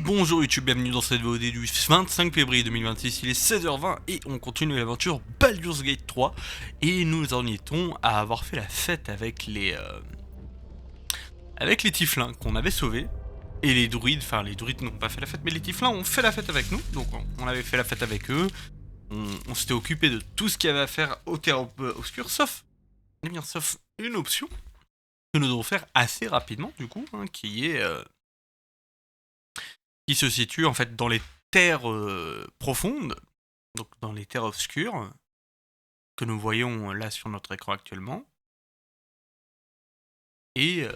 Bonjour YouTube, bienvenue dans cette vidéo du 25 février 2026, il est 16h20 et on continue l'aventure Baldur's Gate 3. Et nous en étions à avoir fait la fête avec les Tieflings qu'on avait sauvés. Et les druides, enfin les druides n'ont pas fait la fête, mais les Tieflings ont fait la fête avec nous. Donc on avait fait la fête avec eux, on s'était occupé de tout ce qu'il y avait à faire au terre obscur, sauf une option que nous devons faire assez rapidement du coup, hein, qui se situe en fait dans les terres profondes, donc dans les terres obscures, que nous voyons là sur notre écran actuellement. Et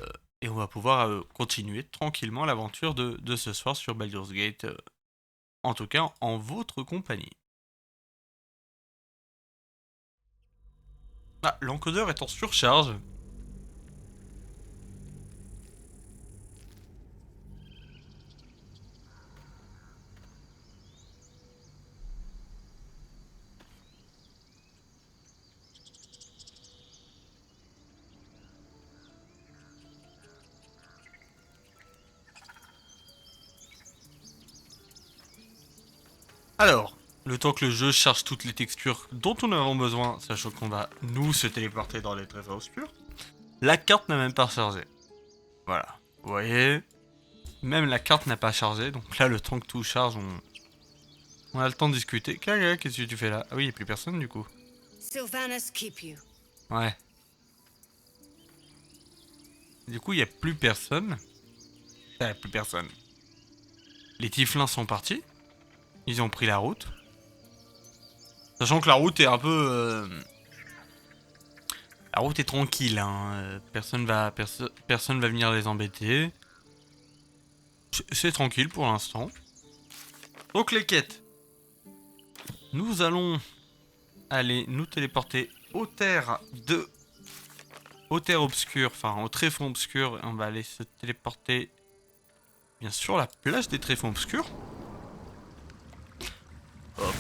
on va pouvoir continuer tranquillement l'aventure de ce soir sur Baldur's Gate, en tout cas en votre compagnie. Ah, l'encodeur est en surcharge. Alors, le temps que le jeu charge toutes les textures dont nous avons besoin, sachant qu'on va nous se téléporter dans les trésors obscurs, la carte n'a même pas chargé. Voilà, vous voyez, même la carte n'a pas chargé, donc là le temps que tout charge, on a le temps de discuter. Qu'est-ce que tu fais là? Ah oui, il n'y a plus personne du coup. Sylvanas keep you. Ouais. Du coup, il n'y a plus personne. Il n'y a plus personne. Les Tieflings sont partis. Ils ont pris la route. Sachant que la route est un peu... La route est tranquille, hein. Personne va venir les embêter. C'est tranquille pour l'instant. Donc les quêtes. Nous allons aller nous téléporter aux terres obscures, enfin au tréfonds obscur. On va aller se téléporter bien sûr la plage des tréfonds obscurs.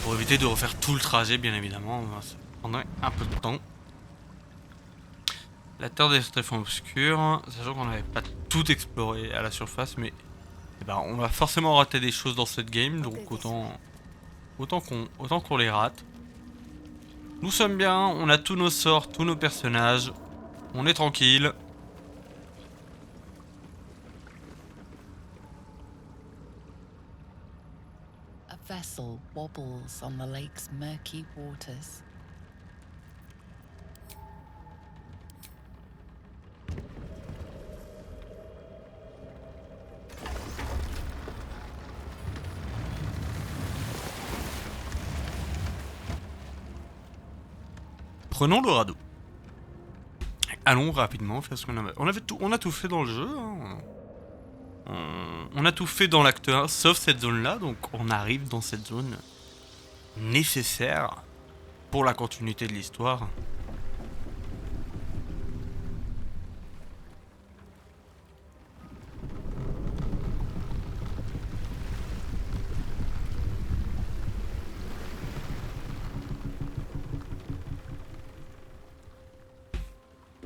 Pour éviter de refaire tout le trajet, bien évidemment, ça prendrait un peu de temps. La terre des tréfonds obscurs, sachant qu'on n'avait pas tout exploré à la surface, mais on va forcément rater des choses dans cette game, donc autant qu'on les rate. Nous sommes bien, on a tous nos sorts, tous nos personnages, on est tranquille. A vessel wobbles on the lake's murky waters. Prenons le radeau. Allons rapidement faire ce qu'on avait. On a tout fait dans le jeu. Hein. On a tout fait dans l'acte 1, sauf cette zone-là, donc on arrive dans cette zone nécessaire pour la continuité de l'histoire.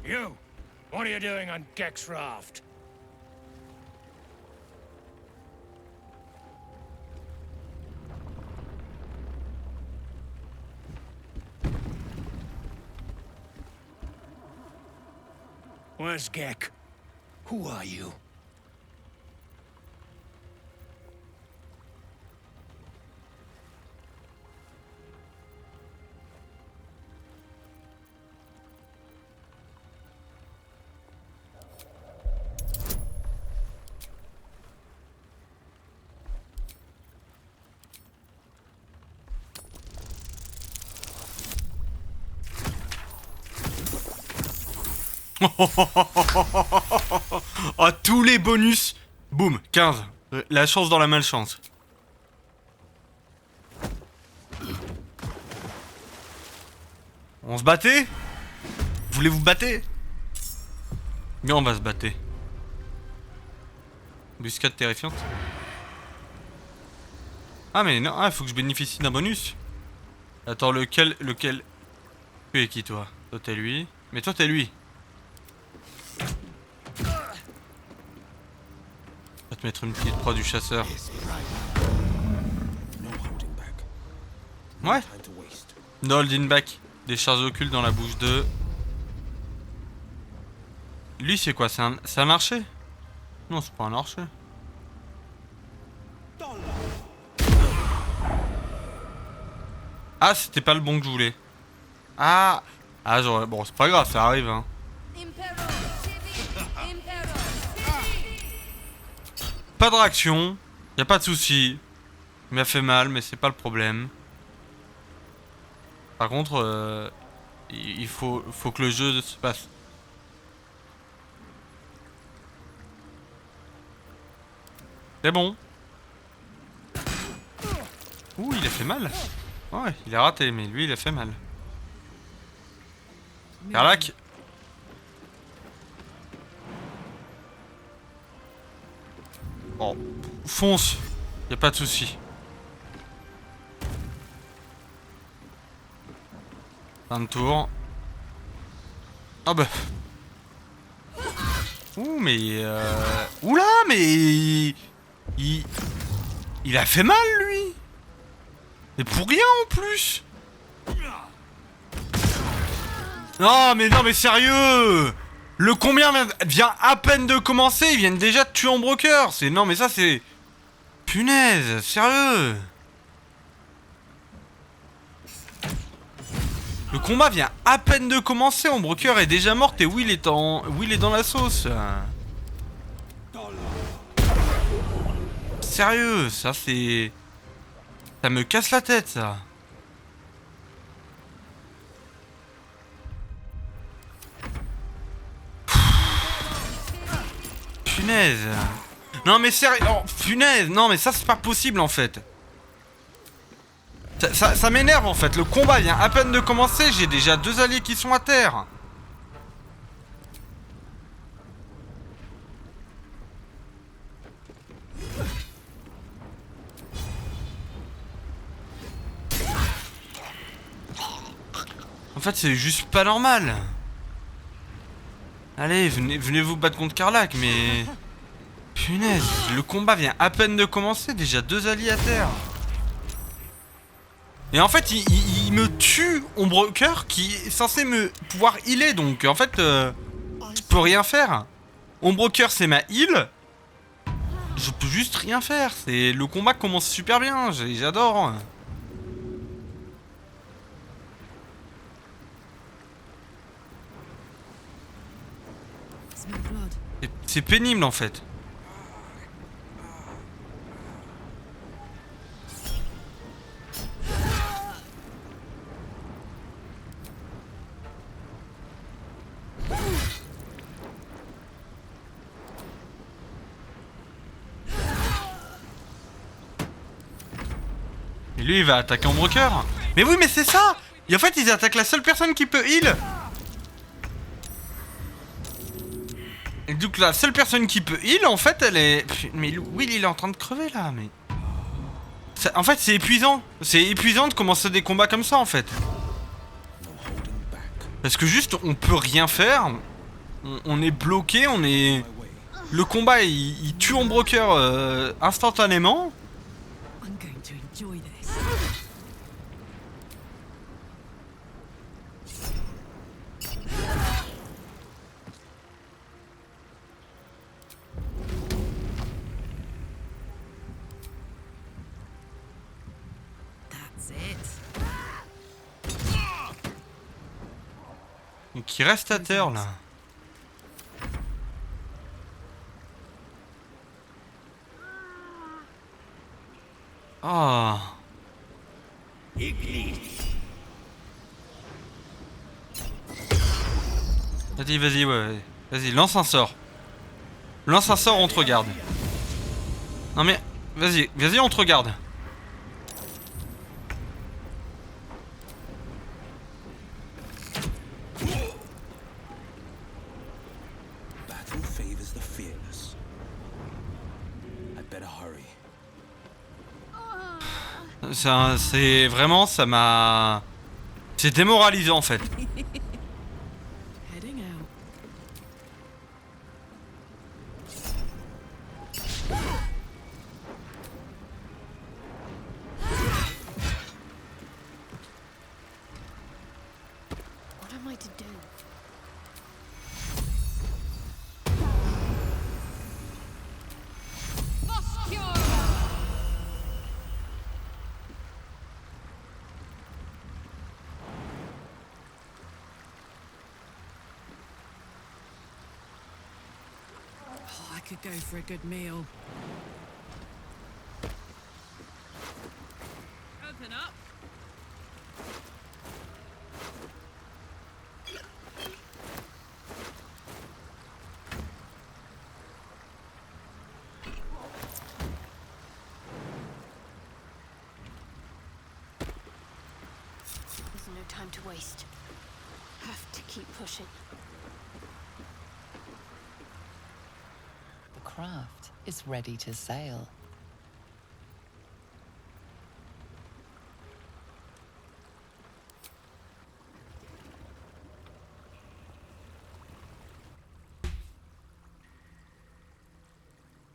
You! What are you doing on Gek's raft? Where's Gek? Who are you? Oh, tous les bonus. Boum, 15. La chance dans la malchance. On se battait? Voulez-vous battre? Mais on va se battre. Embuscade terrifiante. Ah mais non, faut que je bénéficie d'un bonus. Attends, lequel? Tu es qui toi? Toi t'es lui. Mais toi t'es lui. juste mettre une petite proie du chasseur. Ouais. No holding back. Des chars occultes dans la bouche de... Lui c'est quoi? C'est un archer? Non, c'est pas un archer. Ah, c'était pas le bon que je voulais. Ah, j'aurais... Bon, c'est pas grave, ça arrive, hein. Pas de réaction. Y a pas de souci. Il m'a fait mal, mais c'est pas le problème. Par contre, il faut que le jeu se passe. C'est bon. Ouh, il a fait mal. Ouais, il a raté, mais lui, il a fait mal. Karlach. Bon, fonce. Y a pas de souci. Fin de tour. Ah bah. Ouh, mais oula, mais... Il a fait mal, lui. Et pour rien, en plus. Non, mais sérieux. Le combien vient à peine de commencer. Ils viennent déjà de tuer en broker. Non, mais ça, c'est... Punaise, sérieux. Le combat vient à peine de commencer. En broker est déjà morte et Will est dans la sauce. Sérieux, ça c'est... Ça me casse la tête, ça. Punaise. Non mais sérieux, oh, punaise. Non mais ça c'est pas possible en fait. Ça m'énerve en fait. Le combat vient à peine de commencer. J'ai déjà 2 alliés qui sont à terre. En fait, c'est juste pas normal. Allez, venez vous battre contre Karlach, mais... Punaise, le combat vient à peine de commencer, déjà 2 alliés à terre. Et en fait, il me tue Ombreker qui est censé me pouvoir healer, donc en fait, je peux rien faire. Ombreker, c'est ma heal. Je peux juste rien faire. Le combat commence super bien, j'adore. C'est pénible en fait. Et lui il va attaquer en broker. Mais oui mais c'est ça. Et en fait ils attaquent la seule personne qui peut heal. Et donc la seule personne qui peut heal en fait elle est... Mais Will il est en train de crever là mais... En fait c'est épuisant. C'est épuisant de commencer des combats comme ça en fait. Parce que juste on peut rien faire. On est bloqué, on est... Le combat il tue en broker instantanément. I'm going to enjoy this. That's it. Donc il reste à terre là. Ah. Vas-y, ouais. Vas-y, lance un sort. Lance un sort, on te regarde. Non mais, vas-y, on te regarde. Battle favors the fearless. I better hurry. C'est vraiment, ça m'a... C'est démoralisant en fait. Heading out. could go for a good meal. Open up. There's no time to waste. Have to keep pushing. The craft is ready to sail.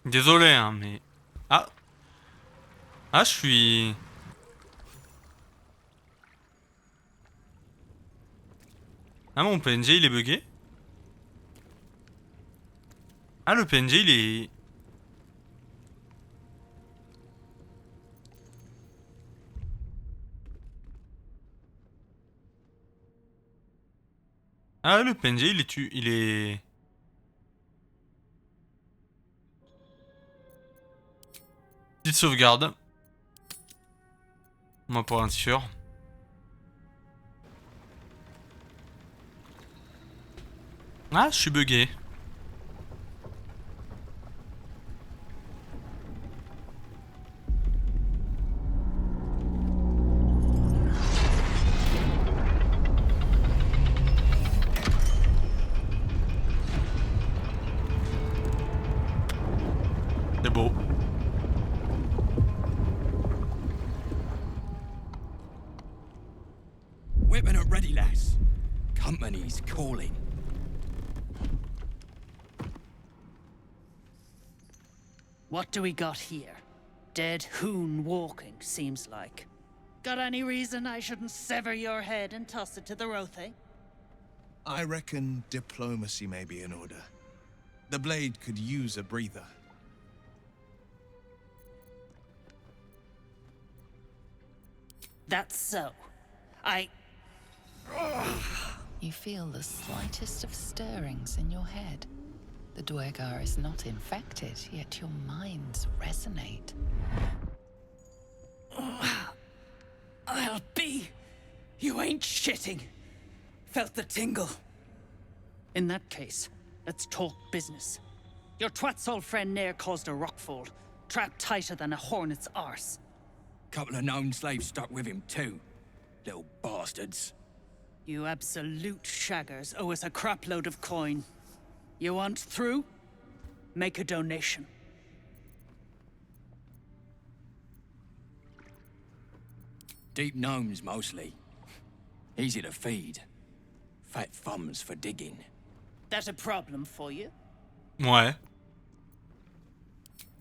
Désolé, hein, mais... Ah. Ah, je suis... Ah, mon PNG, il est bugué? Ah, le PNG, il est... Ah, le PNG, il est... Il est... Petite sauvegarde. Moi, pour être sûr. Ah, je suis bugué. C'est beau. Whitman are ready, lads. Company's calling. What do we got here? Dead hoon walking, seems like. Got any reason I shouldn't sever your head and toss it to the Rothe? I reckon diplomacy may be in order. The blade could use a breather. That's so. You feel the slightest of stirrings in your head. The Duergar is not infected, yet your minds resonate. I'll be. You ain't shitting. Felt the tingle. In that case, let's talk business. Your twat's old friend Nair caused a rockfall, trapped tighter than a hornet's arse. Couple of known slaves stuck with him too. Little bastards. You absolute shaggers owe us a crapload of coin. You want through? Make a donation. Deep gnomes mostly. Easy to feed. Fat thumbs for digging. That a problem for you? Ouais.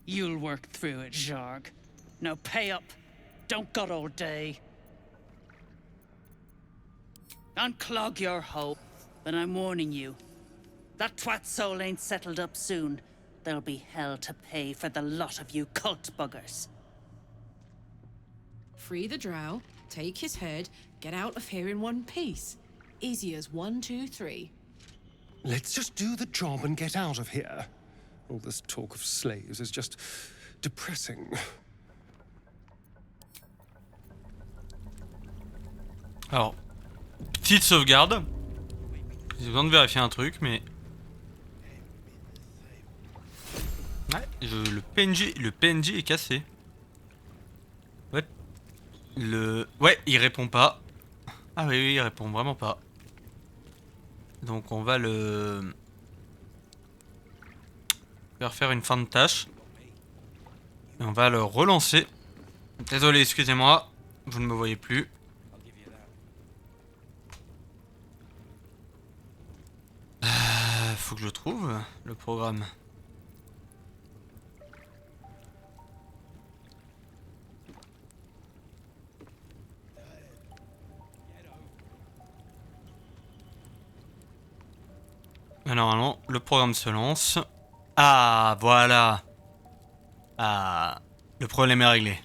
You'll work through it, Jarg. Now pay up. Don't got all day. Unclog your hoe, but I'm warning you. That twat soul ain't settled up soon. There'll be hell to pay for the lot of you cult buggers. Free the drow, take his head, get out of here in one piece. Easy as 1, 2, 3. Let's just do the job and get out of here. All this talk of slaves is just depressing. Alors, petite sauvegarde. J'ai besoin de vérifier un truc, mais... Ouais, le PNJ est cassé. Ouais. Ouais, il répond pas. Ah oui, il répond vraiment pas. Donc on va le... faire faire une fin de tâche. Et on va le relancer. Désolé, excusez-moi. Vous ne me voyez plus. Faut que je trouve le programme. Et normalement, le programme se lance. Ah, voilà. Ah, le problème est réglé.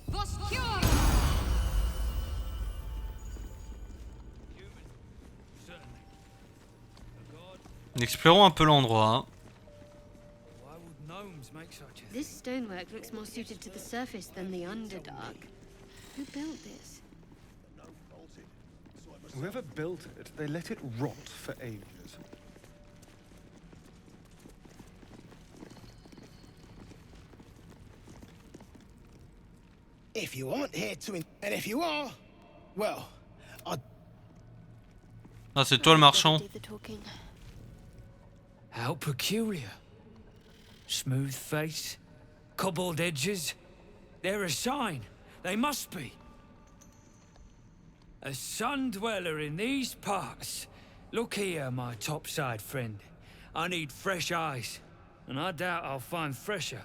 Voskjor! Explorons un peu l'endroit. Hein. Why would gnomes make such a This stonework looks more suited to the surface than the Underdark. Who built this? Whoever built it, they let it rot for ages. If you aren't here to and if you are, well, Ah, c'est toi le marchand. Do the talking. How peculiar. Smooth face, cobbled edges. They're a sign. They must be. A sun dweller in these parts. Look here, my topside friend. I need fresh eyes, and I doubt I'll find fresher.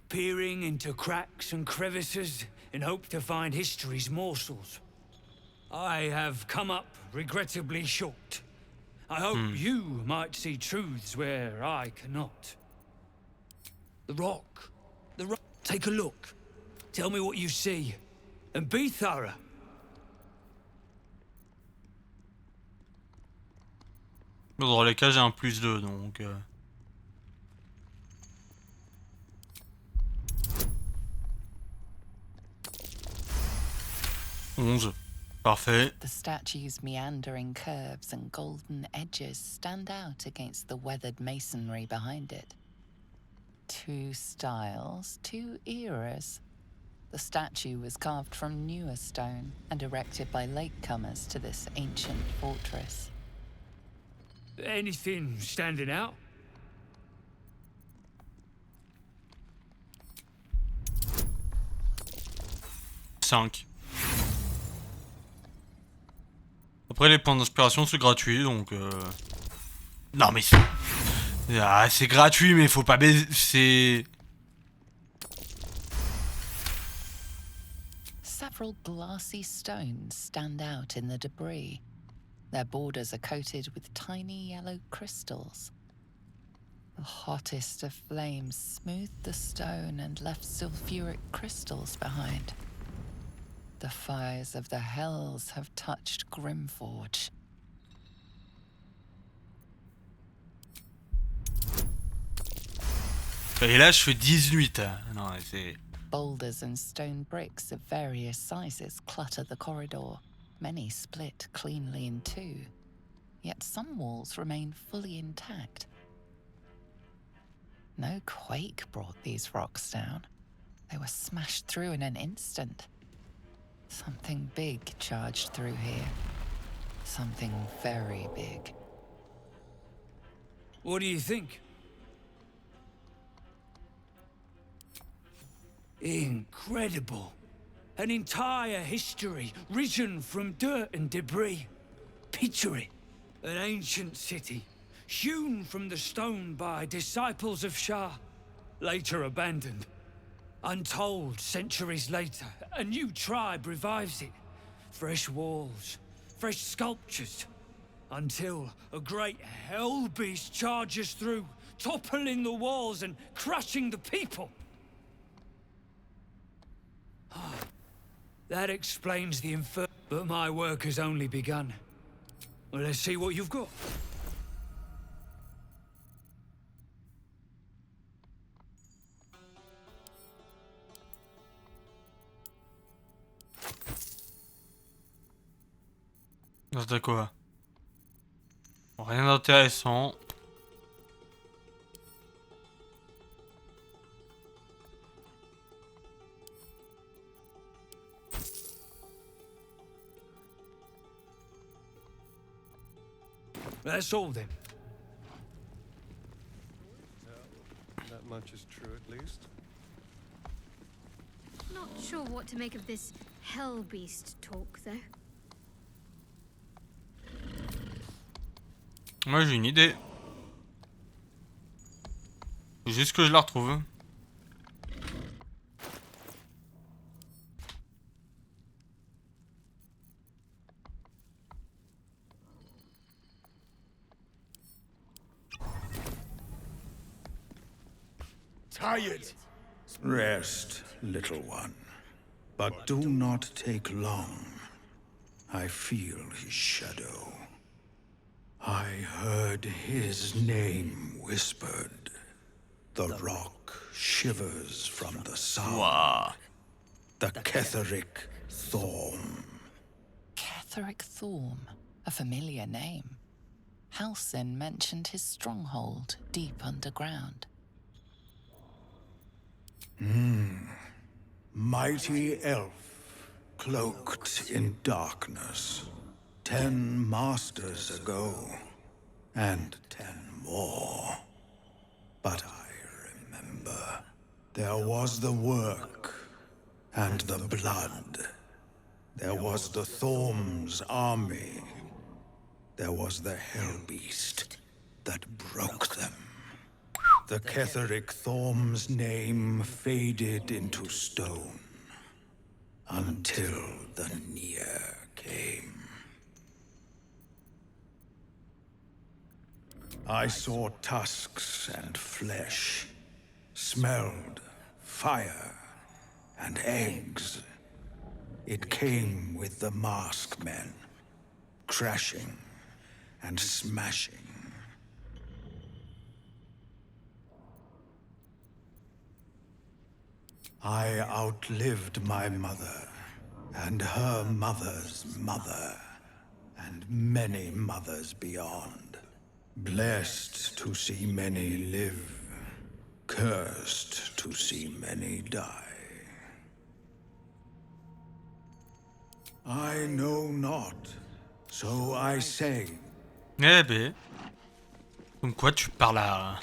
Peering into cracks and crevices in hope to find history's morsels. I have come up regrettably short. I hope you might see truths where I cannot. The rock. The rock. Take a look. Tell me what you see. And be thorough. Dans les cas, j'ai un +2, donc... 11. Parfait. The statue's meandering curves and golden edges stand out against the weathered masonry behind it. Two styles, two eras. The statue was carved from newer stone and erected by latecomers to this ancient fortress. Anything standing out? Cinq. Après les points d'inspiration c'est gratuit donc non mais c'est gratuit mais faut pas baiser, c'est... Several glassy stones stand out in the debris. Their borders are coated with tiny yellow crystals. The hottest of flames smoothed the stone and left sulfuric crystals behind. The fires of the hells have touched Grimforge. Et là je fais 18. Non c'est... Boulders and stone bricks of various sizes clutter the corridor. Many split cleanly in two. Yet some walls remain fully intact. No quake brought these rocks down. They were smashed through in an instant. Something big charged through here. Something very big. What do you think? Incredible. An entire history risen from dirt and debris. Picture it. An ancient city, hewn from the stone by disciples of Shah, later abandoned. Untold centuries later, a new tribe revives it. Fresh walls, fresh sculptures, until a great hell beast charges through, toppling the walls and crushing the people. That explains the infer... But my work has only begun. Well, let's see what you've got. C'est quoi? Rien d'intéressant. That's all then. That much is true, at least. Not sure what to make of this hell beast talk, though. Moi j'ai une idée. Faut juste que je la retrouve. tired. Rest, little one. But do not take long. I feel his shadow. I heard his name whispered. The rock shivers from the sound. Wow. The Ketheric Thorm. Ketheric Thorm, a familiar name. Halsin mentioned his stronghold deep underground. Mighty elf, cloaked in darkness. 10 masters ago, and 10 more. But I remember, there was the work, and the blood. There was the Thorm's army. There was the Hellbeast that broke them. The Ketheric Thorm's name faded into stone until the Nier came. I saw tusks and flesh, smelled fire and eggs. It came with the masked men, crashing and smashing. I outlived my mother, and her mother's mother, and many mothers beyond. Blessed to see many live, cursed to see many die. I know not, so I say. Eh ben. Comme quoi tu parles à...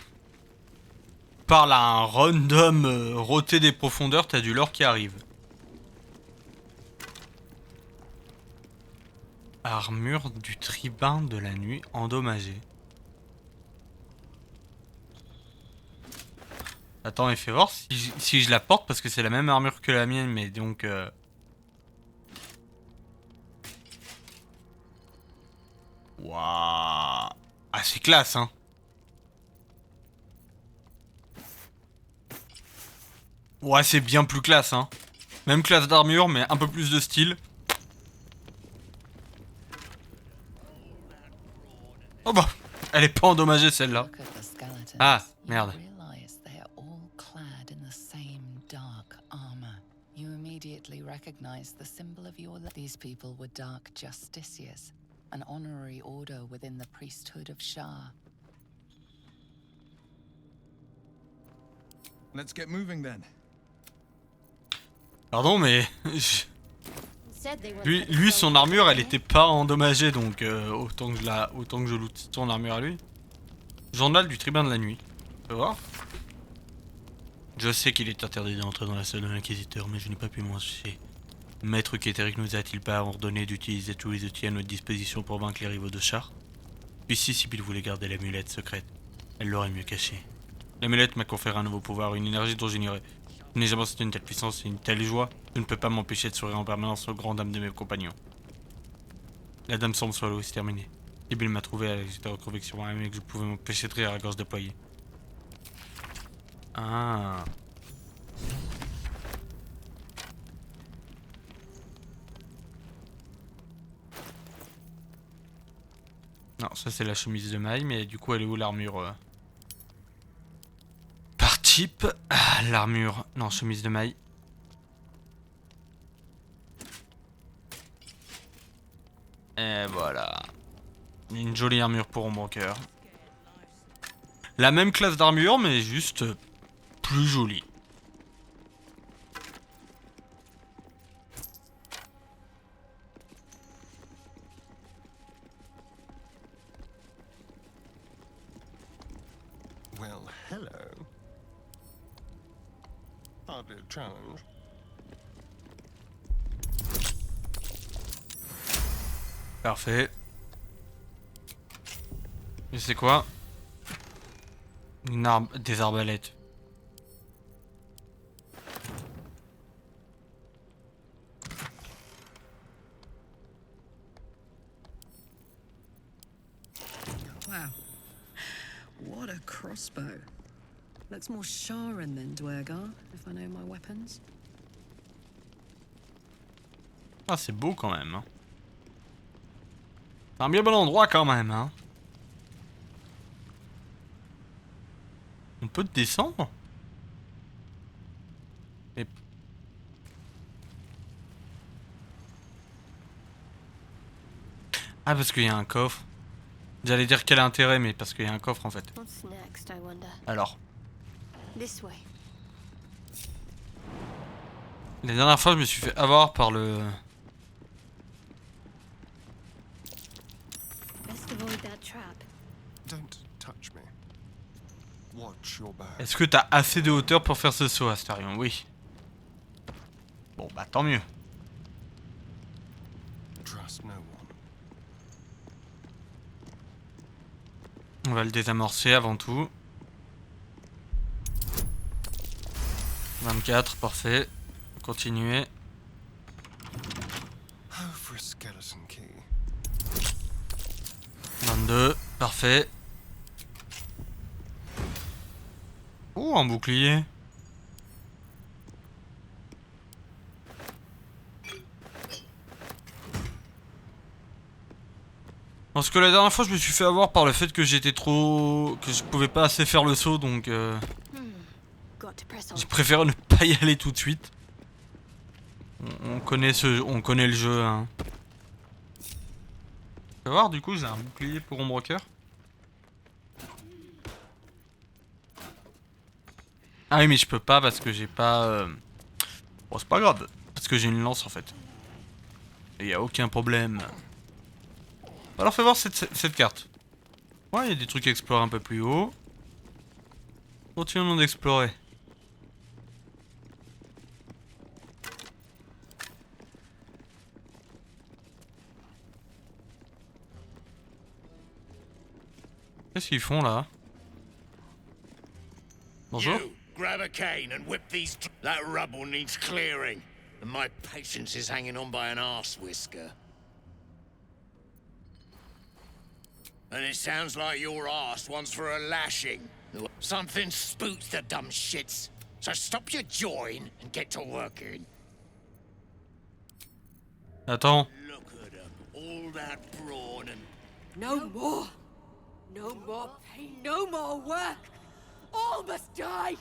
Parle à un random roté des profondeurs, t'as du lore qui arrive. Armure du tribun de la nuit endommagée. Attends, et fais voir si je la porte parce que c'est la même armure que la mienne, mais donc... Waouh. Ah, c'est classe, hein. Ouais, c'est bien plus classe, hein. Même classe d'armure, mais un peu plus de style. Oh bah, elle est pas endommagée celle-là. Ah, merde. These people were Dark Justiciars, an honorary order within the priesthood of Shah. Let's get moving then. Pardon, mais... lui, son armure, elle était pas endommagée, donc autant que je loot son armure à lui. Journal du tribun de la nuit. Tu peux voir? Je sais qu'il est interdit d'entrer dans la salle de l'inquisiteur, mais je n'ai pas pu m'en soucier. Maître Ketheric nous a-t-il pas ordonné d'utiliser tous les outils à notre disposition pour vaincre les rivaux de Shar? Puis si Sibyl voulait garder l'amulette secrète, elle l'aurait mieux cachée. L'amulette m'a conféré un nouveau pouvoir, une énergie dont j'ignorais. Je n'ai jamais senti une telle puissance et une telle joie. Je ne peux pas m'empêcher de sourire en permanence aux grandes dames de mes compagnons. La dame semble soit aussi terminée. Sibyl m'a trouvé avec cette conviction et que je pouvais m'empêcher de rire à la gorge déployée. Ah. Non, ça c'est la chemise de maille, mais du coup elle est où l'armure Par type, l'armure... Non, chemise de maille. Et voilà. Une jolie armure pour mon cœur. La même classe d'armure, mais juste plus jolie. Well, hello. Hardly a challenge. Parfait. Et c'est quoi? Des arbalètes. Wow. What a crossbow. Looks more Sharon than Dwergar, if I know my weapons. Ah, c'est beau quand même. Hein. C'est un bien bon endroit quand même. Hein. On peut descendre? Et... Ah, parce qu'il y a un coffre. J'allais dire quel intérêt, mais parce qu'il y a un coffre en fait. What's next, I wonder? Alors. This way. La dernière fois, je me suis fait avoir par le... Best avoid that trap. Don't touch me. Watch your back. Est-ce que t'as assez de hauteur pour faire ce saut, Astarion? Oui. Bon, bah tant mieux. Trust no one. On va le désamorcer avant tout. 24, parfait. Continuer. Oh, for a skeleton key. 22, parfait. Oh, un bouclier. Parce que la dernière fois, je me suis fait avoir par le fait que j'étais trop... que je pouvais pas assez faire le saut, donc... J'ai préféré ne pas y aller tout de suite. On connaît le jeu, hein. Tu vas voir, du coup, j'ai un bouclier pour Ombrecoeur. Ah oui, mais je peux pas parce que j'ai pas... Bon, c'est pas grave. Parce que j'ai une lance, en fait. Et y a aucun problème. Alors, fais voir cette carte. Ouais, il y a des trucs à explorer un peu plus haut. Continuons d'explorer. Qu'est-ce qu'ils font là? Bonjour. You, grab a cane and whip these. That rubble needs clearing, and my patience is hanging on by an arse whisker. And it sounds like your arse wants for a lashing. Something spooks the dumb shits. So stop your jawing and get to working. Attends. Look at them, all that brawn and. No more! No more pain, no more work! All must die!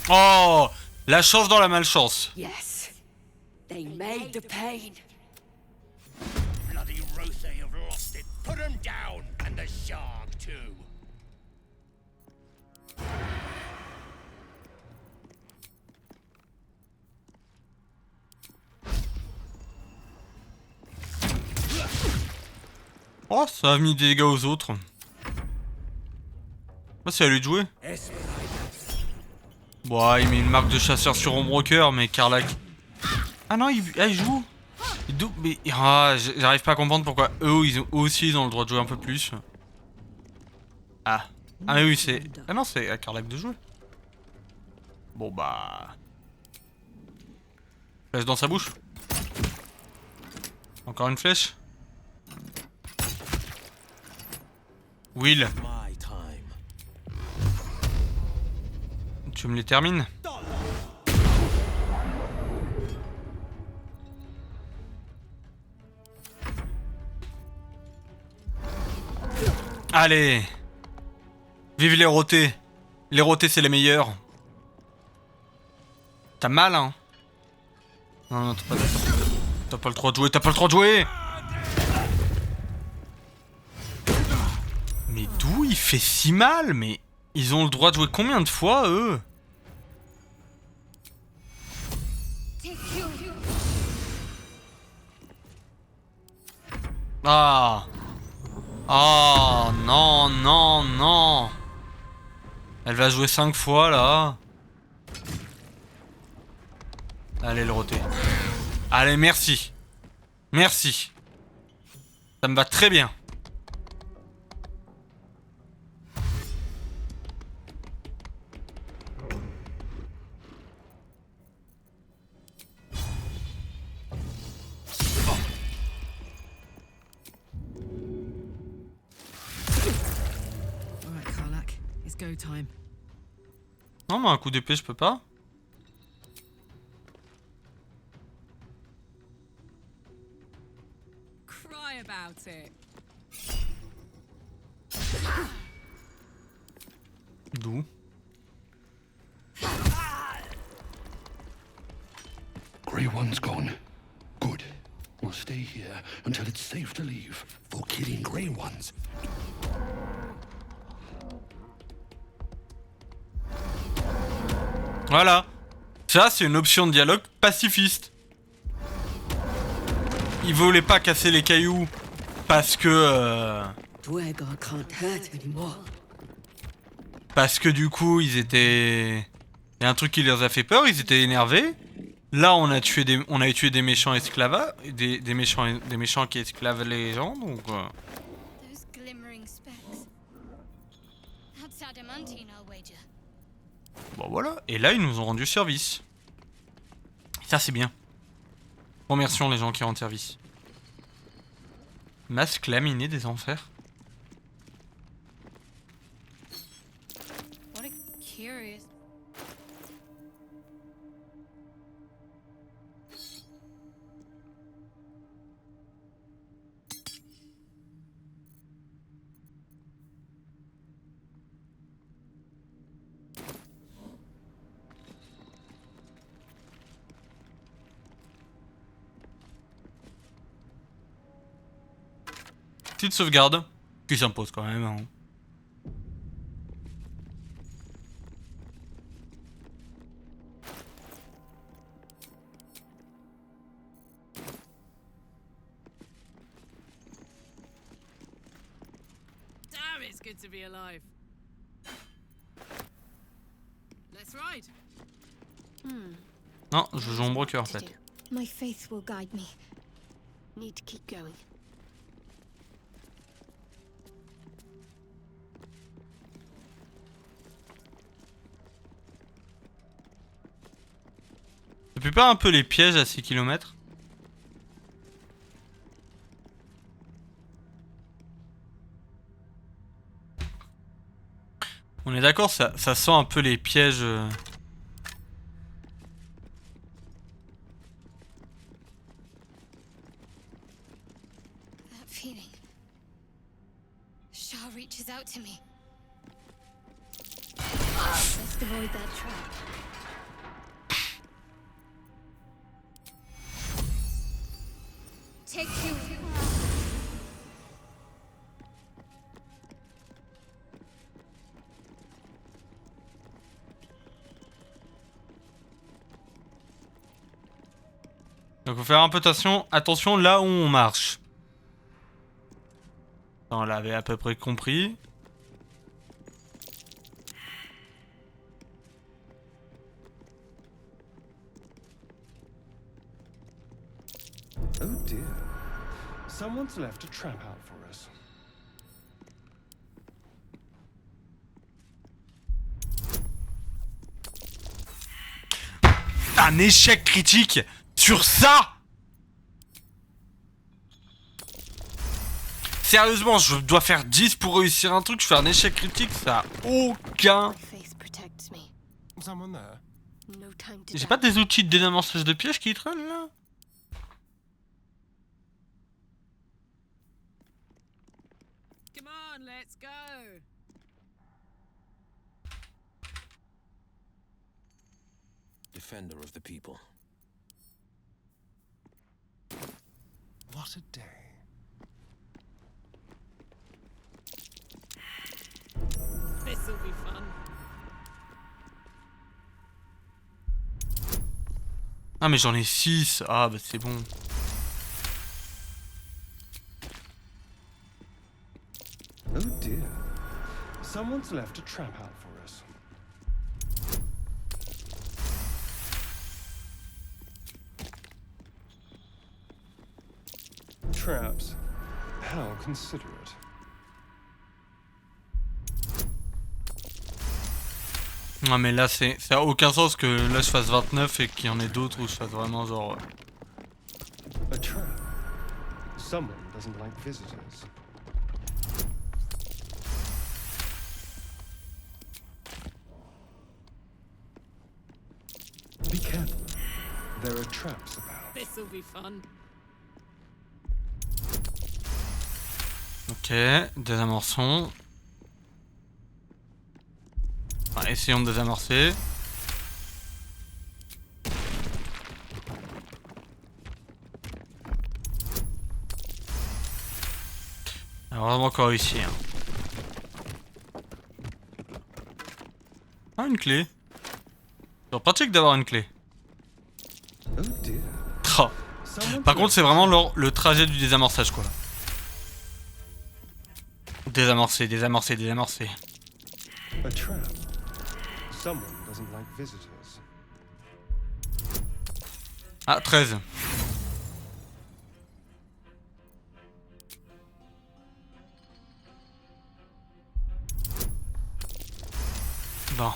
Oh, la chance dans la malchance. Yes, they made the pain. Bloody Rothe have lost it. Put them down, and the shark too. Oh, ça a mis des dégâts aux autres. Bah, c'est à lui de jouer. Bon, il met une marque de chasseur sur Ombrecoeur, mais Karlach... Ah non, il joue. Mais j'arrive pas à comprendre pourquoi eux aussi ils ont le droit de jouer un peu plus. Ah. Ah mais oui, c'est... Ah non, c'est à Karlach de jouer. Bon bah... Flèche dans sa bouche. Encore une flèche. Will. Tu me les termines? Allez! Vive les rotés! Les rotés, c'est les meilleurs. T'as mal, hein? Non, non, t'as pas le droit de jouer, t'as pas le droit de jouer! Mais d'où il fait si mal? Mais ils ont le droit de jouer combien de fois, eux? Ah! Oh non, non, non! Elle va jouer 5 fois là. Allez, le roté. Allez, merci. Merci. Ça me va très bien. It's go time. Non, mais un coup d'épée, je peux pas. Cry about it. D'où? Grey One's gone. Good. We'll stay here until it's safe to leave for killing Grey Ones. Voilà. Ça, c'est une option de dialogue pacifiste. Ils voulaient pas casser les cailloux parce que... Dwegar can't hurt anymore. Parce que du coup, ils étaient... Il y a un truc qui les a fait peur, ils étaient énervés. Là, on a tué des méchants esclaves, des méchants qui esclavent les gens, donc... Those glimmering specks. That's adamantine, I'll wager. Bon voilà, et là ils nous ont rendu service. Ça c'est bien. Remercions les gens qui rendent service. Masque laminé des enfers. What a curious. Petite sauvegarde qui s'impose quand même. Hein. Damn, it's good to be alive. Let's ride. Non, je joue en broker en To fait. do. My faith will guide me. Need to keep going. Depuis pas un peu les pièges à 6 km? On est d'accord, ça sent un peu les pièges... That feeling. Shah reaches out to me. Best avoid that trap. Take two. Donc faut faire un peu attention là où on marche. On l'avait à peu près compris. Oh dear. Someone's left a trap out for us. Un échec critique sur ça! Sérieusement, je dois faire 10 pour réussir un truc, je fais un échec critique, ça a aucun... Faith protects me. Someone there? No time to J'ai die. pas des outils de désamorçage de pièges qui traînent là? Come on, let's go. Defender of the people. What a day. This'll be fun. Ah mais j'en ai 6, ah bah c'est bon. Oh dear. Someone's left a trap out for us. Traps. How considerate. Non mais là ça a aucun sens que là je fasse 29 et qu'il y en ait d'autres où je fasse vraiment genre... A trap. Someone doesn't like visitors. traps about. This'll be fun. Ok, désamorçons. Enfin, essayons de désamorcer. Alors, vraiment encore réussi. Hein. Ah, une clé. C'est pratique d'avoir une clé. Oh dear. Oh. Par contre, c'est vraiment le trajet du désamorçage, quoi. Désamorcer, désamorcer, désamorcer. A trap. Someone doesn't like visitors. Ah, 13. Bon.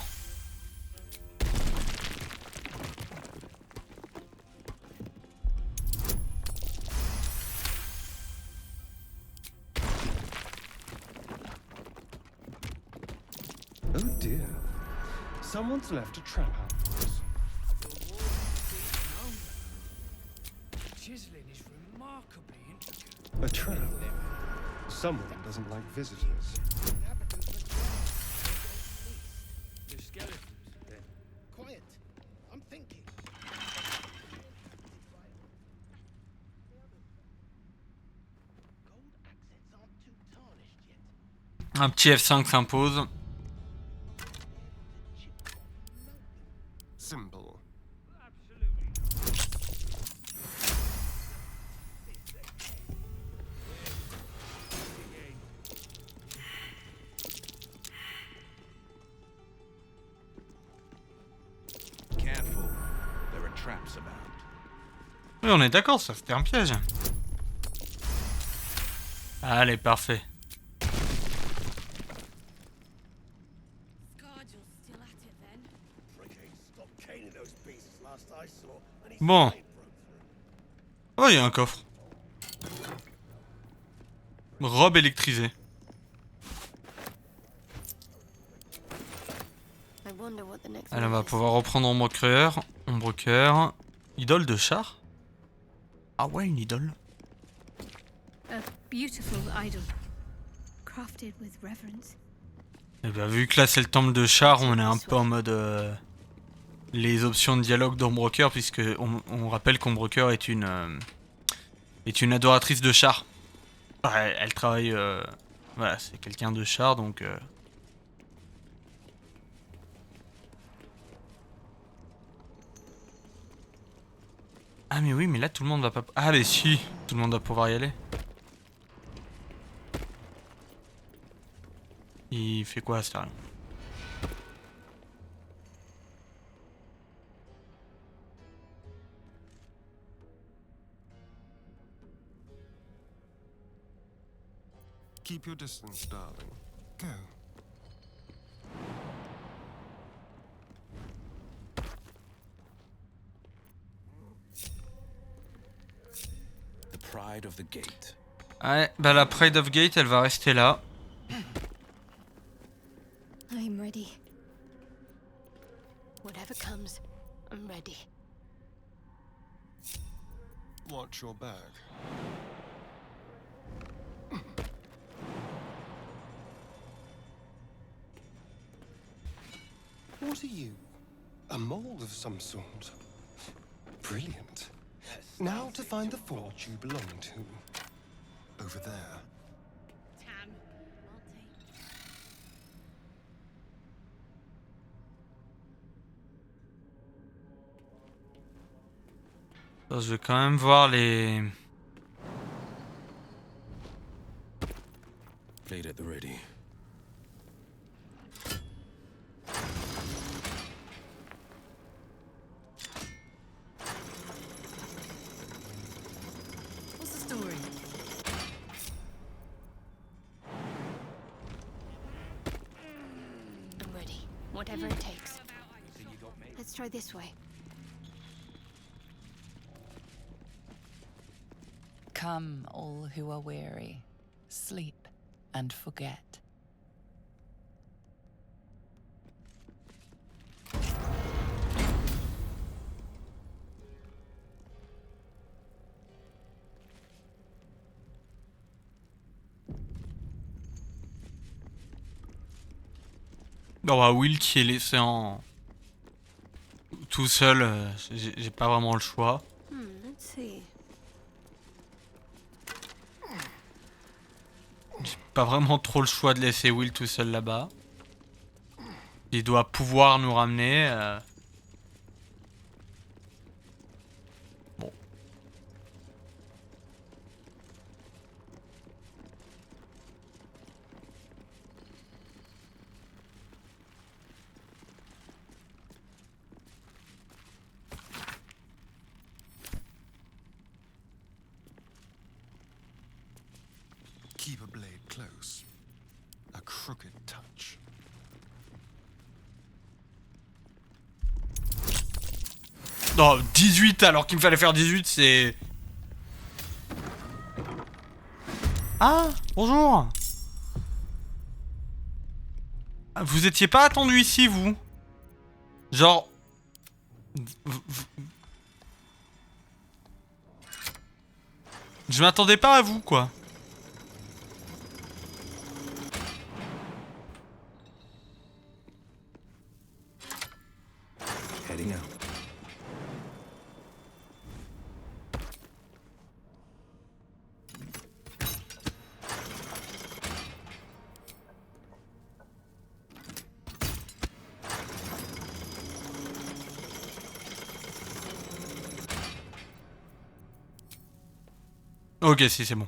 Oh dear. Someone's left a trap out for us. Chiseling is remarkably intricate. A trap. Someone doesn't like visitors. The skeletons, then. Quiet. I'm thinking. Gold accents aren't too tarnished yet. Un petit F5 s'impose. Simple. Careful. There are traps about. Oui, on est d'accord, ça c'était un piège. Allez, parfait. Bon. Oh, il y a un coffre. Robe électrisée. Allez, on va pouvoir reprendre Ombre-Cœur. Ombre-Cœur. Idole de char. Ah ouais, une idole. A beautiful idol, crafted with reverence. Et bah, vu que là c'est le temple de char, on est un peu en mode les options de dialogue d'Ombre-Cœur, puisque on rappelle qu'Ombre-Cœur est une adoratrice de char. Ouais, elle travaille, voilà, c'est quelqu'un de char, donc. Ah mais oui, mais là tout le monde va pas. Ah mais si, tout le monde va pouvoir y aller. Il fait quoi, Astarion? Keep your distance, darling. Go. The pride of the gate. Ouais, bah la Pride of Gate, elle va rester là. I'm ready. Whatever comes, I'm ready. Watch your back. What are you? A mold of some sort. Brilliant. Now to find the forge you belong to. Over there. Alors, je vais quand même voir les... Blade at the ready. What's the story? I'm ready. Whatever it takes. Let's try this way. Come, all who are weary, sleep and forget. Bon bah Will qui est laissé en... tout seul, j'ai pas vraiment le choix. Let's see. J'ai pas vraiment trop le choix de laisser Will tout seul là-bas. Il doit pouvoir nous ramener. Bon. Keep a blade close. A crooked touch. Non, 18 alors qu'il me fallait faire 18, c'est... Ah, bonjour. Vous étiez pas attendu ici, vous? Genre... Je m'attendais pas à vous, quoi. Heading out. Ok, si, c'est bon.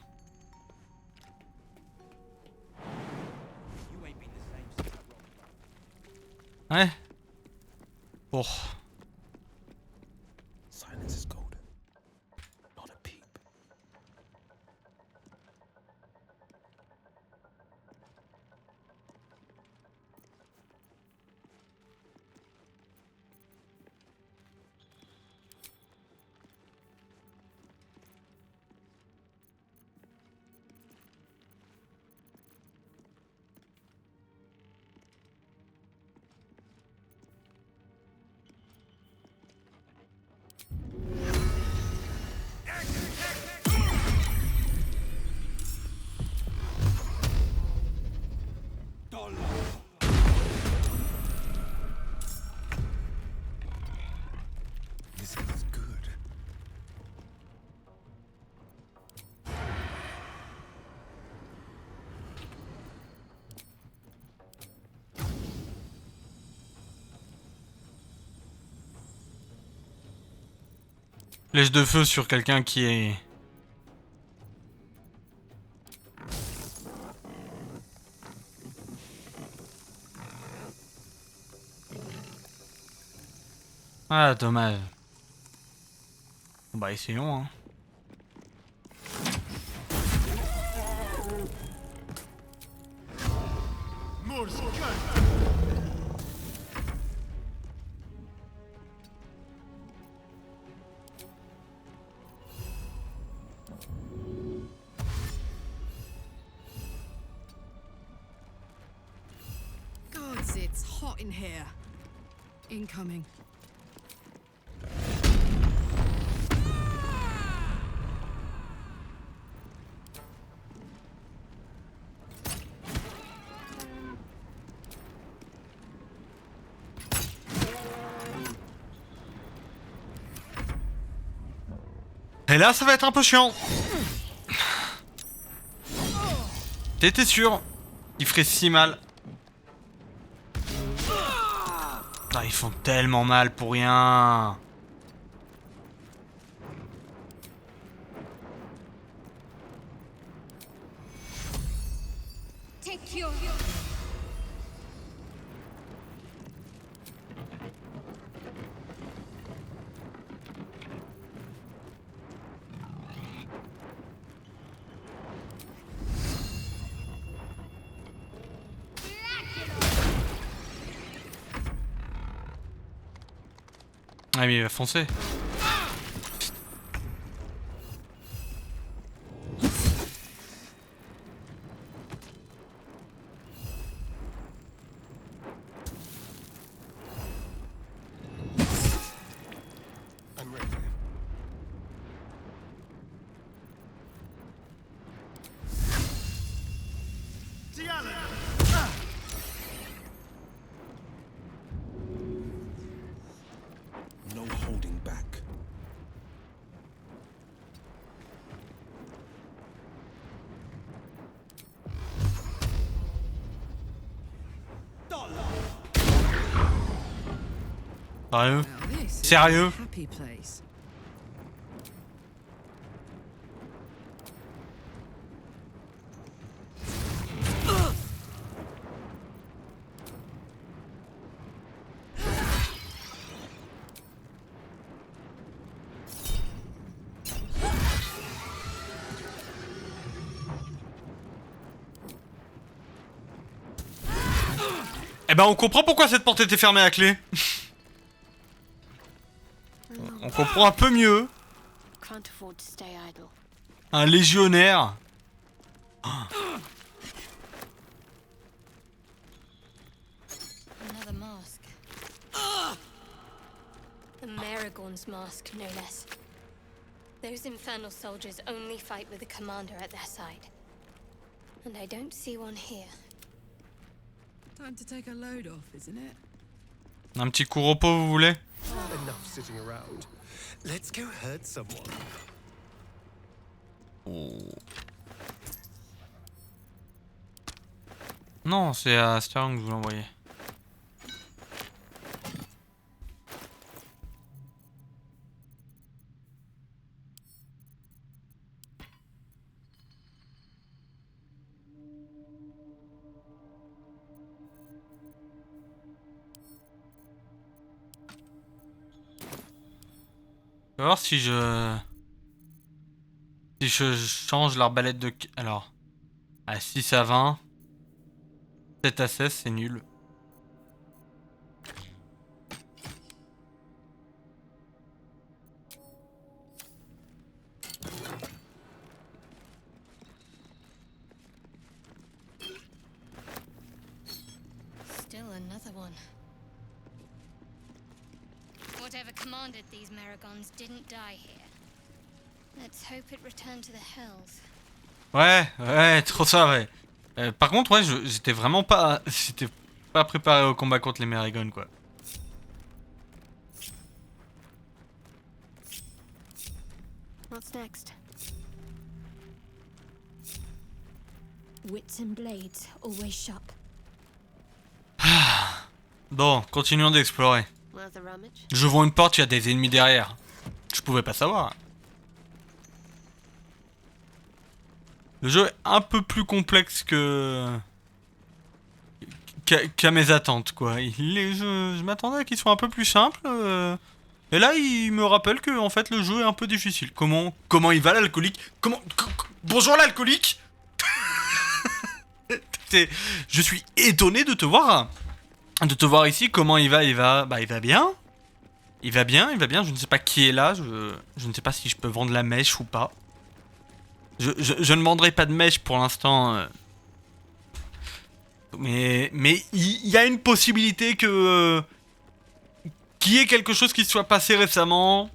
Ouais. Bon. Silence is golden. Not a peep. This feels good. Flèche de feu sur quelqu'un qui est... Ah, dommage. Bon, bah, essayons, hein. Gods, it's hot in here. Incoming. Et là, ça va être un peu chiant. T'étais sûr qu'il ferait si mal. Ah, ils font tellement mal pour rien. Take your... Ah mais il va foncer. I'm ready. Sérieux? Well, this is Sérieux? a happy place. Eh ben on comprend pourquoi cette porte était fermée à clé. On comprend un peu mieux. Can't afford to stay idle. Un légionnaire. Another mask. The Maragorn's mask, no less. Those infernal soldiers only fight with the commander at their side. And I don't see one here. Time to take a load off, isn't it? Un petit coup repos, vous voulez? Enough sitting around. Let's go hurt someone. Non, c'est à Sterling que je vous l'envoyez. On va voir si je... Si je change l'arbalète de... Alors... À 6 à 20... 7 à 16, c'est nul. Still another one. Whatever commanded these Maragons didn't die here. Let's hope it returned to the Hells. Ouais, trop ça, ouais. Par contre, ouais, j'étais vraiment pas... J'étais pas préparé au combat contre les Merigons, quoi. What's next? Wits and blades, always sharp. Bon, continuons d'explorer. Worth a rummage? Je vois une porte, il y a des ennemis derrière. Je pouvais pas savoir. Le jeu est un peu plus complexe que... qu'à mes attentes, quoi. Je m'attendais à qu'il soit un peu plus simple. Et là, il me rappelle que, en fait, le jeu est un peu difficile. Comment il va, l'alcoolique? Bonjour, l'alcoolique. Je suis étonné de te voir. De te voir ici. Comment il va? Bah, il va bien. Il va bien. Je ne sais pas qui est là. Je ne sais pas si je peux vendre la mèche ou pas. Je ne vendrai pas de mèche pour l'instant. Mais il y a une possibilité que... qu'il y ait quelque chose qui soit passé récemment.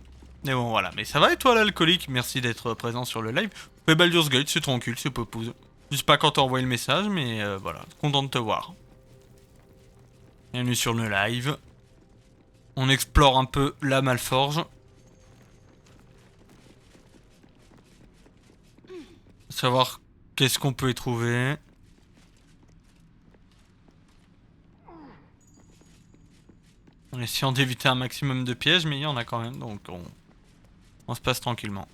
Mais bon, voilà. Mais ça va et toi, l'alcoolique? Merci d'être présent sur le live. Ouais, Baldur's Gate, c'est tranquille, c'est popouze. Je sais pas quand t'as envoyé le message, mais voilà. Content de te voir. Bienvenue sur le live. On explore un peu la Malforge. Savoir qu'est-ce qu'on peut y trouver. En essayant d'éviter un maximum de pièges, mais il y en a quand même, donc on se passe tranquillement.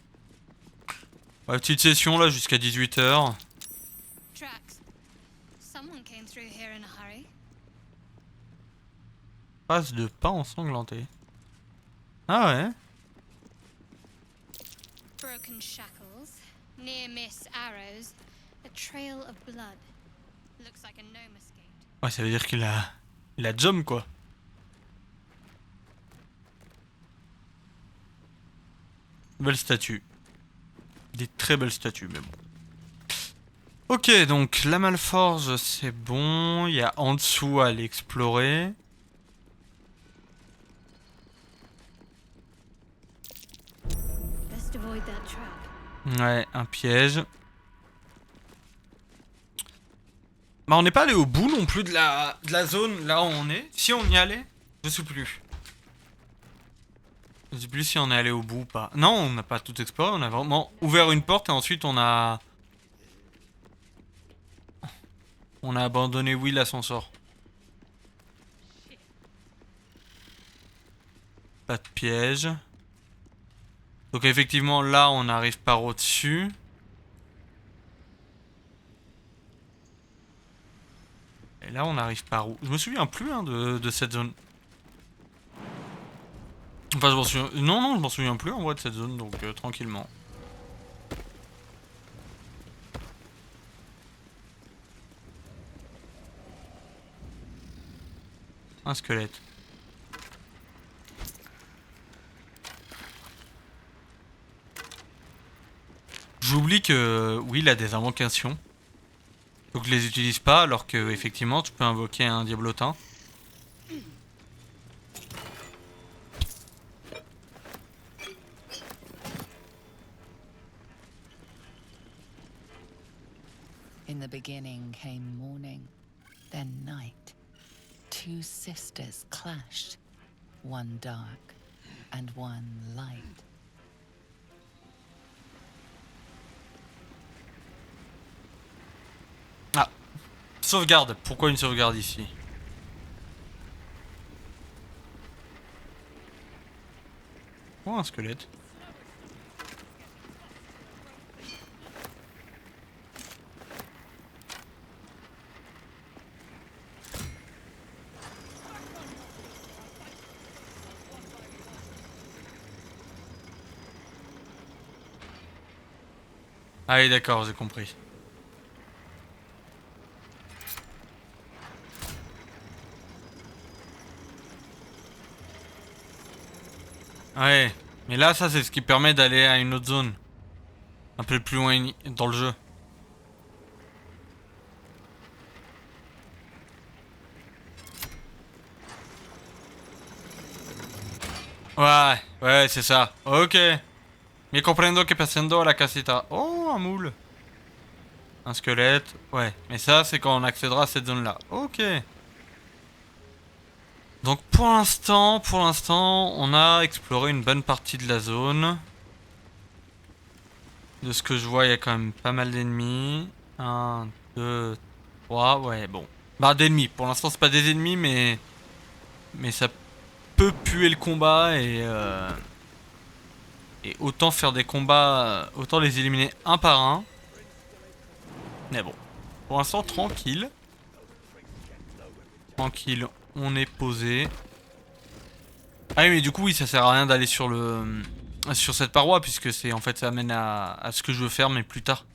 Ouais, petite session là jusqu'à 18h. Tracks. Someone came through here in a hurry. Trace de pas ensanglanté. Ah ouais. Broken shackles, near miss arrows, a trail of blood. Looks like a gnome escaped. Ouais, ça veut dire qu'il a jump quoi. Belle statue. Des très belles statues, mais bon. Ok, donc la Malforge, c'est bon. Il y a en dessous à l'explorer. Best avoid that trap. Ouais, un piège. Bah, on n'est pas allé au bout non plus de la zone là où on est. Si on y allait, je sais plus. Je sais plus si on est allé au bout ou pas. Non, on n'a pas tout exploré. On a vraiment ouvert une porte et ensuite on a abandonné Will à son sort. Pas de piège. Donc effectivement là on arrive par au-dessus. Et là on arrive par où? Je me souviens plus hein, de cette zone. Enfin je m'en souviens... Non je m'en souviens plus en vrai de cette zone donc tranquillement. Un squelette. J'oublie que oui il a des invocations. Donc je les utilise pas alors que effectivement tu peux invoquer un diablotin. In the beginning came morning, then night. Two sisters clashed, one dark and one light. Ah, sauvegarde. Pourquoi une sauvegarde ici? Oh, un squelette. Ah oui d'accord, j'ai compris. Ouais, mais là ça c'est ce qui permet d'aller à une autre zone. Un peu plus loin dans le jeu. Ouais, c'est ça. Ok. Mi comprendo que passando a la casita. Oh, un moule. Un squelette. Ouais, mais ça c'est quand on accédera à cette zone là. Ok. Donc pour l'instant, on a exploré une bonne partie de la zone. De ce que je vois, il y a quand même pas mal d'ennemis. 1, 2, 3, ouais, bon. Bah d'ennemis, pour l'instant c'est pas des ennemis, mais ça peut puer le combat et autant faire des combats, autant les éliminer un par un. Mais bon, pour l'instant tranquille. Tranquille, on est posé. Ah oui mais du coup oui ça sert à rien d'aller sur cette paroi puisque c'est en fait ça amène à ce que je veux faire mais plus tard.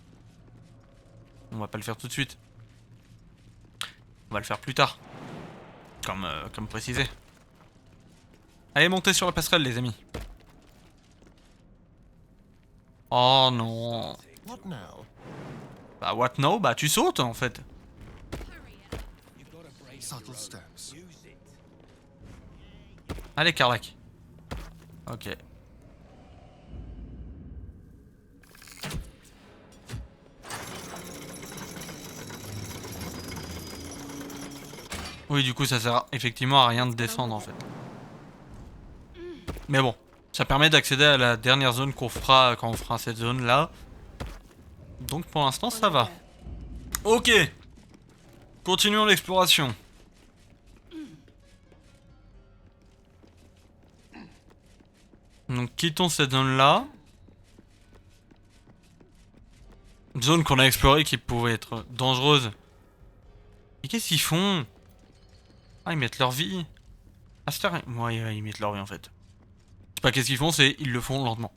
On va pas le faire tout de suite. On va le faire plus tard. Comme précisé. Allez montez sur la passerelle les amis. Oh non. Bah what now? Bah tu sautes en fait. Allez Carlac. Ok. Oui du coup ça sert effectivement à rien de descendre en fait. Mais bon, ça permet d'accéder à la dernière zone qu'on fera quand on fera cette zone là. Donc pour l'instant ça va. Ok. Continuons l'exploration. Donc quittons cette zone là. Une zone qu'on a explorée qui pouvait être dangereuse. Et qu'est-ce qu'ils font? Ah ils mettent leur vie. Ah c'est vrai. Ouais ils mettent leur vie en fait. C'est pas qu'est-ce qu'ils font, c'est ils le font lentement.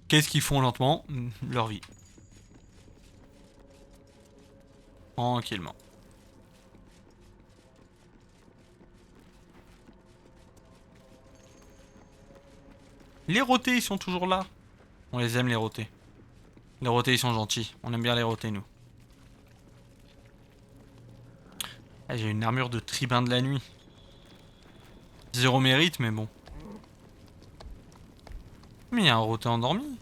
Qu'est-ce qu'ils font lentement? Leur vie. Tranquillement. Les rotés, ils sont toujours là. On les aime les rotés. Les rotés, ils sont gentils. On aime bien les rotés, nous. Ah, j'ai une armure de tribun de la nuit. Zéro mérite, mais bon. Mais il y a un roté endormi.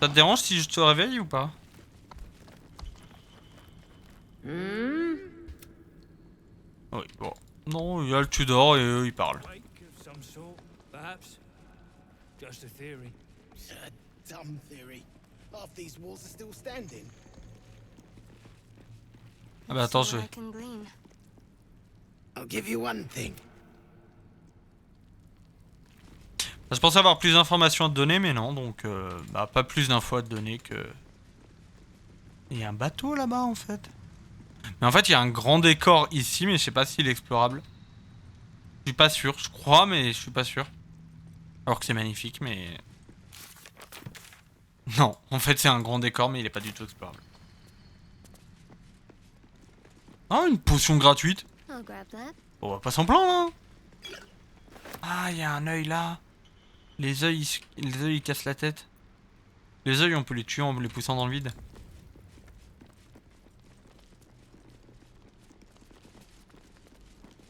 Ça te dérange si je te réveille ou pas? Oui, bon. Non, il y a le Tudor et eux, ils parlent. Just a theory. A dumb theory. Half these walls are still standing. Ah bah attends, je vais... I'll give you one thing. Je pensais avoir plus d'informations à te donner, mais non, donc bah pas plus d'infos à te donner que... Il y a un bateau là-bas en fait. Mais en fait il y a un grand décor ici, mais je sais pas s'il est explorable. Je suis pas sûr, je crois, mais je suis pas sûr. Alors que c'est magnifique, mais... Non, en fait c'est un grand décor, mais il est pas du tout explorable. Ah, une potion gratuite. I'll grab that. On va pas s'en plaindre, hein. Ah, il y a un œil là. Les œils ils cassent la tête. Les œils on peut les tuer en les poussant dans le vide.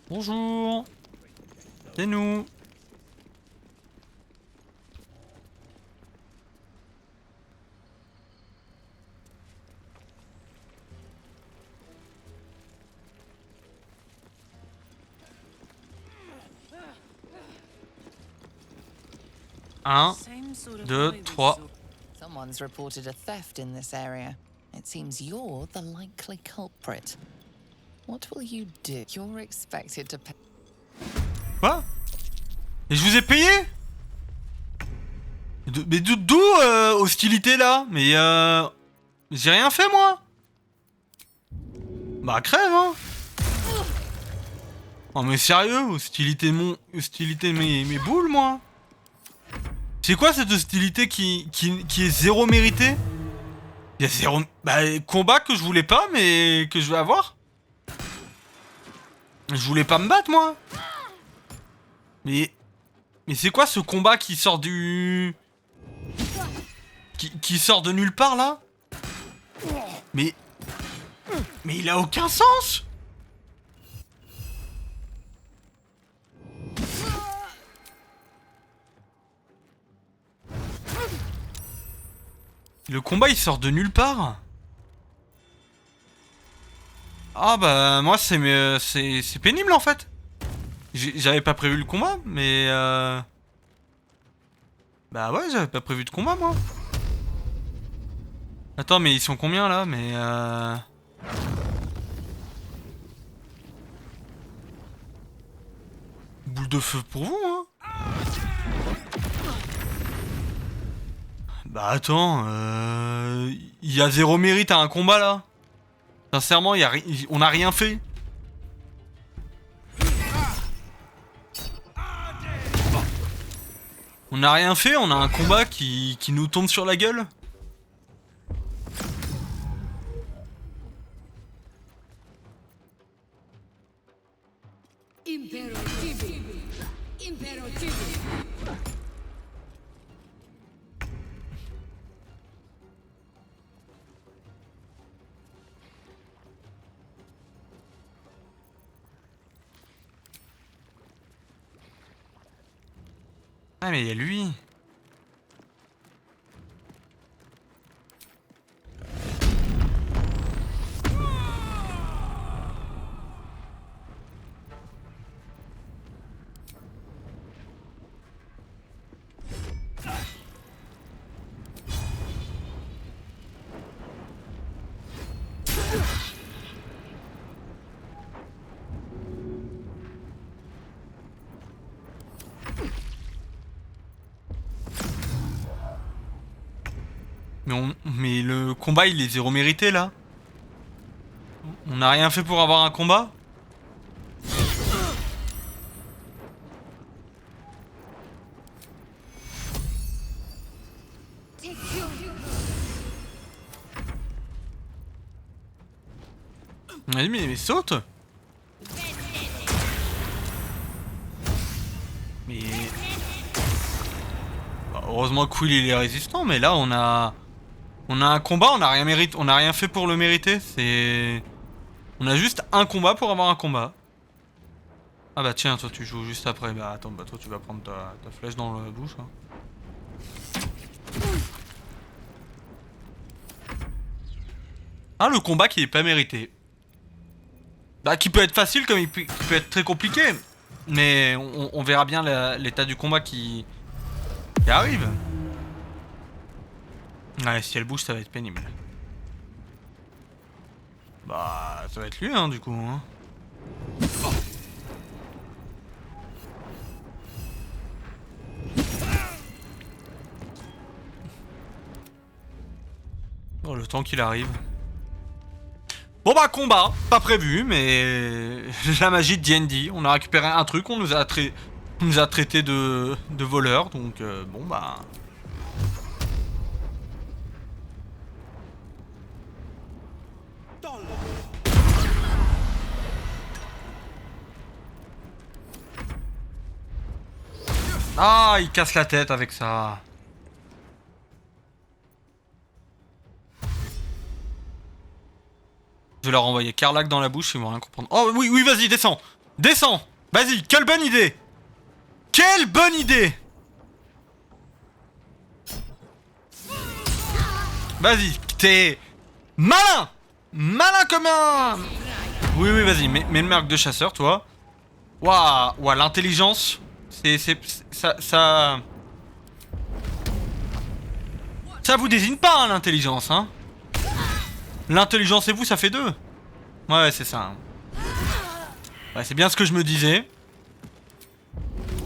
Bonjour. C'est nous. Un, deux, trois. Someone's reported a theft in this area. It seems you're the likely culprit. What will you do? You're expected to pay. Quoi? Et je vous ai payé? Mais d'où hostilité là? Mais j'ai rien fait moi. Bah crève hein. Oh mais sérieux, hostilité mes boules moi. C'est quoi cette hostilité qui est zéro méritée? Il y a zéro... Bah combat que je voulais pas mais que je vais avoir. Je voulais pas me battre moi. Mais c'est quoi ce combat qui sort du... Qui sort de nulle part là? Mais il a aucun sens. Le combat il sort de nulle part. Ah bah moi c'est pénible en fait. J'avais pas prévu le combat mais bah ouais j'avais pas prévu de combat moi. Attends mais ils sont combien là? Mais boule de feu pour vous hein. Bah attends, il y a zéro mérite à un combat là. Sincèrement, on a rien fait. On a rien fait, on a un combat qui nous tombe sur la gueule. Ah mais il y a lui. Mais le combat il est zéro mérité là. On n'a rien fait pour avoir un combat. Vas-y mais saute. Mais... Bah, heureusement que Quill il est résistant mais là on a un combat, on n'a rien fait pour le mériter, c'est... On a juste un combat pour avoir un combat. Ah bah tiens, toi tu joues juste après, bah attends, bah toi tu vas prendre ta flèche dans la bouche. Hein. Ah le combat qui est pas mérité. Bah qui peut être facile comme il peut être très compliqué. Mais on verra bien l'état du combat qui arrive. Ouais, si elle bouge, ça va être pénible. Bah, ça va être lui, hein, du coup. Hein. Le temps qu'il arrive. Bon bah combat, pas prévu, mais la magie de D&D. On a récupéré un truc, on nous a traité de voleurs, donc bon bah... Ah, il casse la tête avec ça. Je vais leur envoyer Carlac dans la bouche, ils vont rien comprendre. Oh oui, oui, vas-y, descends. Descends. Vas-y, quelle bonne idée. Quelle bonne idée. Vas-y, t'es malin. Malin comme un... Oui, oui, vas-y, mets le marque de chasseur, toi. Waouh, ouah, l'intelligence... Ça vous désigne pas, hein, l'intelligence, hein. L'intelligence et vous, ça fait 2. Ouais, c'est ça. Hein. Ouais, c'est bien ce que je me disais.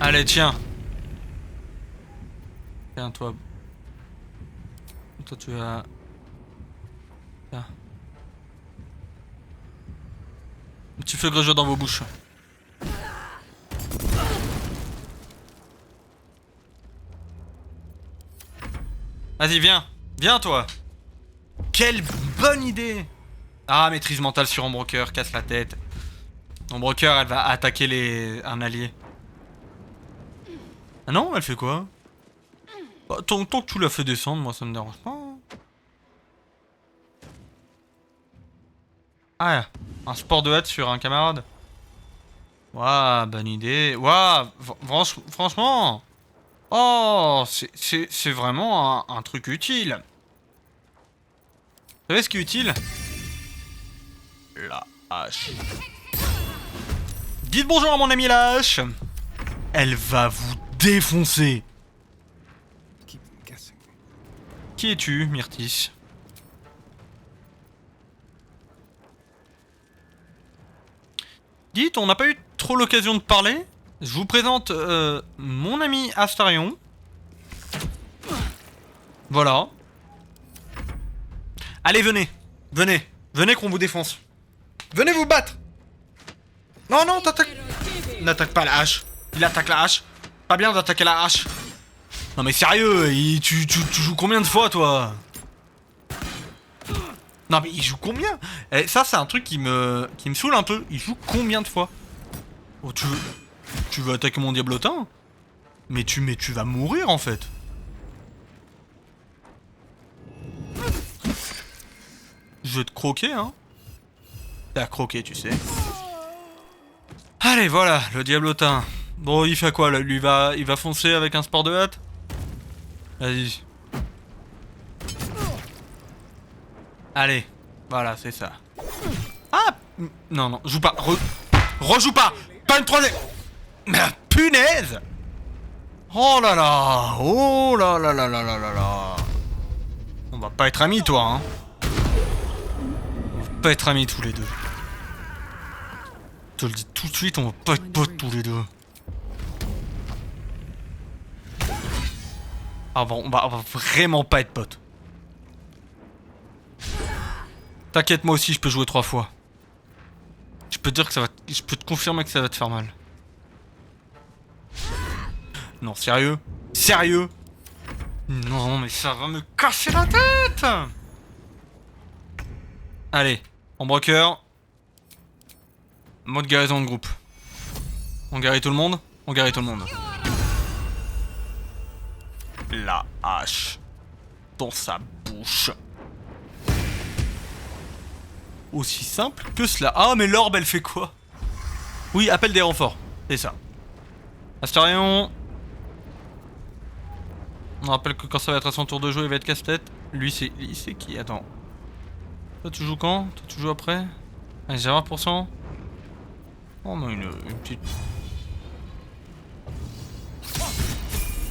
Allez, tiens. Tiens, toi. Toi, tu as... Tiens. Un petit feu grégeux dans vos bouches. Vas-y, viens. Viens, toi. Quelle bonne idée. Ah, maîtrise mentale sur Ombrecoeur, casse la tête. Ombrecoeur, elle va attaquer un allié. Ah non, elle fait quoi? Bah, tant que tu l'as fait descendre, moi ça me dérange pas. Ah, un sport de hâte sur un camarade. Waouh, bonne idée. Waouh, franchement. Oh, c'est vraiment un truc utile. Vous savez ce qui est utile? La hache. Dites bonjour à mon ami la hache. Elle va vous défoncer. Qui es-tu, Myrtis? Dites, on n'a pas eu trop l'occasion de parler. Je vous présente mon ami Astarion. Voilà. Allez, venez. Venez. Venez qu'on vous défonce. Venez vous battre. Non, non, t'attaques. N'attaque pas la hache. Il attaque la hache. Pas bien d'attaquer la hache. Non mais sérieux, tu joues combien de fois, toi? Non mais il joue combien? Ça, c'est un truc qui me saoule un peu. Il joue combien de fois? Oh, tu veux attaquer mon diablotin? Mais tu vas mourir en fait. Je vais te croquer, hein. T'as croqué, tu sais. Allez, voilà, le diablotin. Bon, il fait quoi là? Lui, il va foncer avec un sport de hâte? Vas-y. Allez, voilà, c'est ça. Ah! Non, non, joue pas. Rejoue pas! Pas une troisième! Mais punaise! Oh là là! Oh là là là là là là là! On va pas être amis, toi, hein? On va pas être amis tous les deux. Je te le dis tout de suite, on va pas être potes tous les deux. Ah bon, on va vraiment pas être potes. T'inquiète, moi aussi je peux jouer 3 fois. Je peux te dire que ça va. Je peux te confirmer que ça va te faire mal. Non, sérieux? Sérieux? Non, mais ça va me casser la tête! Allez, Ombrecoeur. Mode guérison de groupe. On guérit tout le monde? On guérit tout le monde. La hache dans sa bouche. Aussi simple que cela. Ah, mais l'orbe, elle fait quoi? Oui, appelle des renforts. C'est ça. Astarion. On rappelle que quand ça va être à son tour de jeu, il va être casse-tête. Lui, c'est qui? Attends. Toi, tu joues quand? Toi, tu joues après? Allez, j'ai 20%. Oh, mais une petite...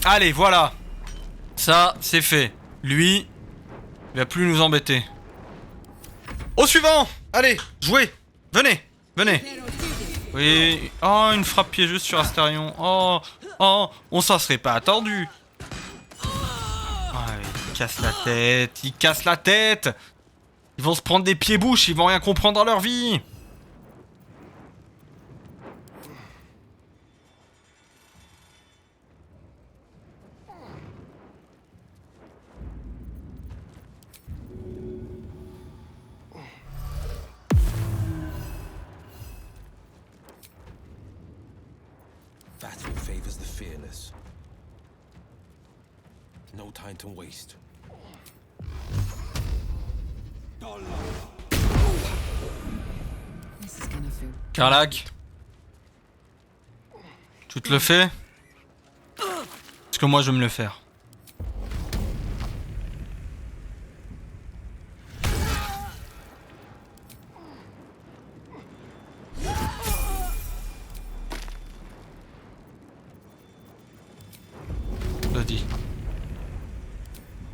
Allez, voilà. Ça, c'est fait. Lui, il va plus nous embêter. Au suivant! Allez, jouez! Venez! Venez! Oui. Oh, une frappe piégeuse sur Astarion. Oh! Oh! On s'en serait pas attendu! Oh, il casse la tête! Il casse la tête! Ils vont se prendre des pieds-bouches, ils vont rien comprendre dans leur vie. Battle favors the fearless. No time to waste. This is gonna feel. Karlach, tu te le fais? Parce que moi je vais me le faire. Vas-y.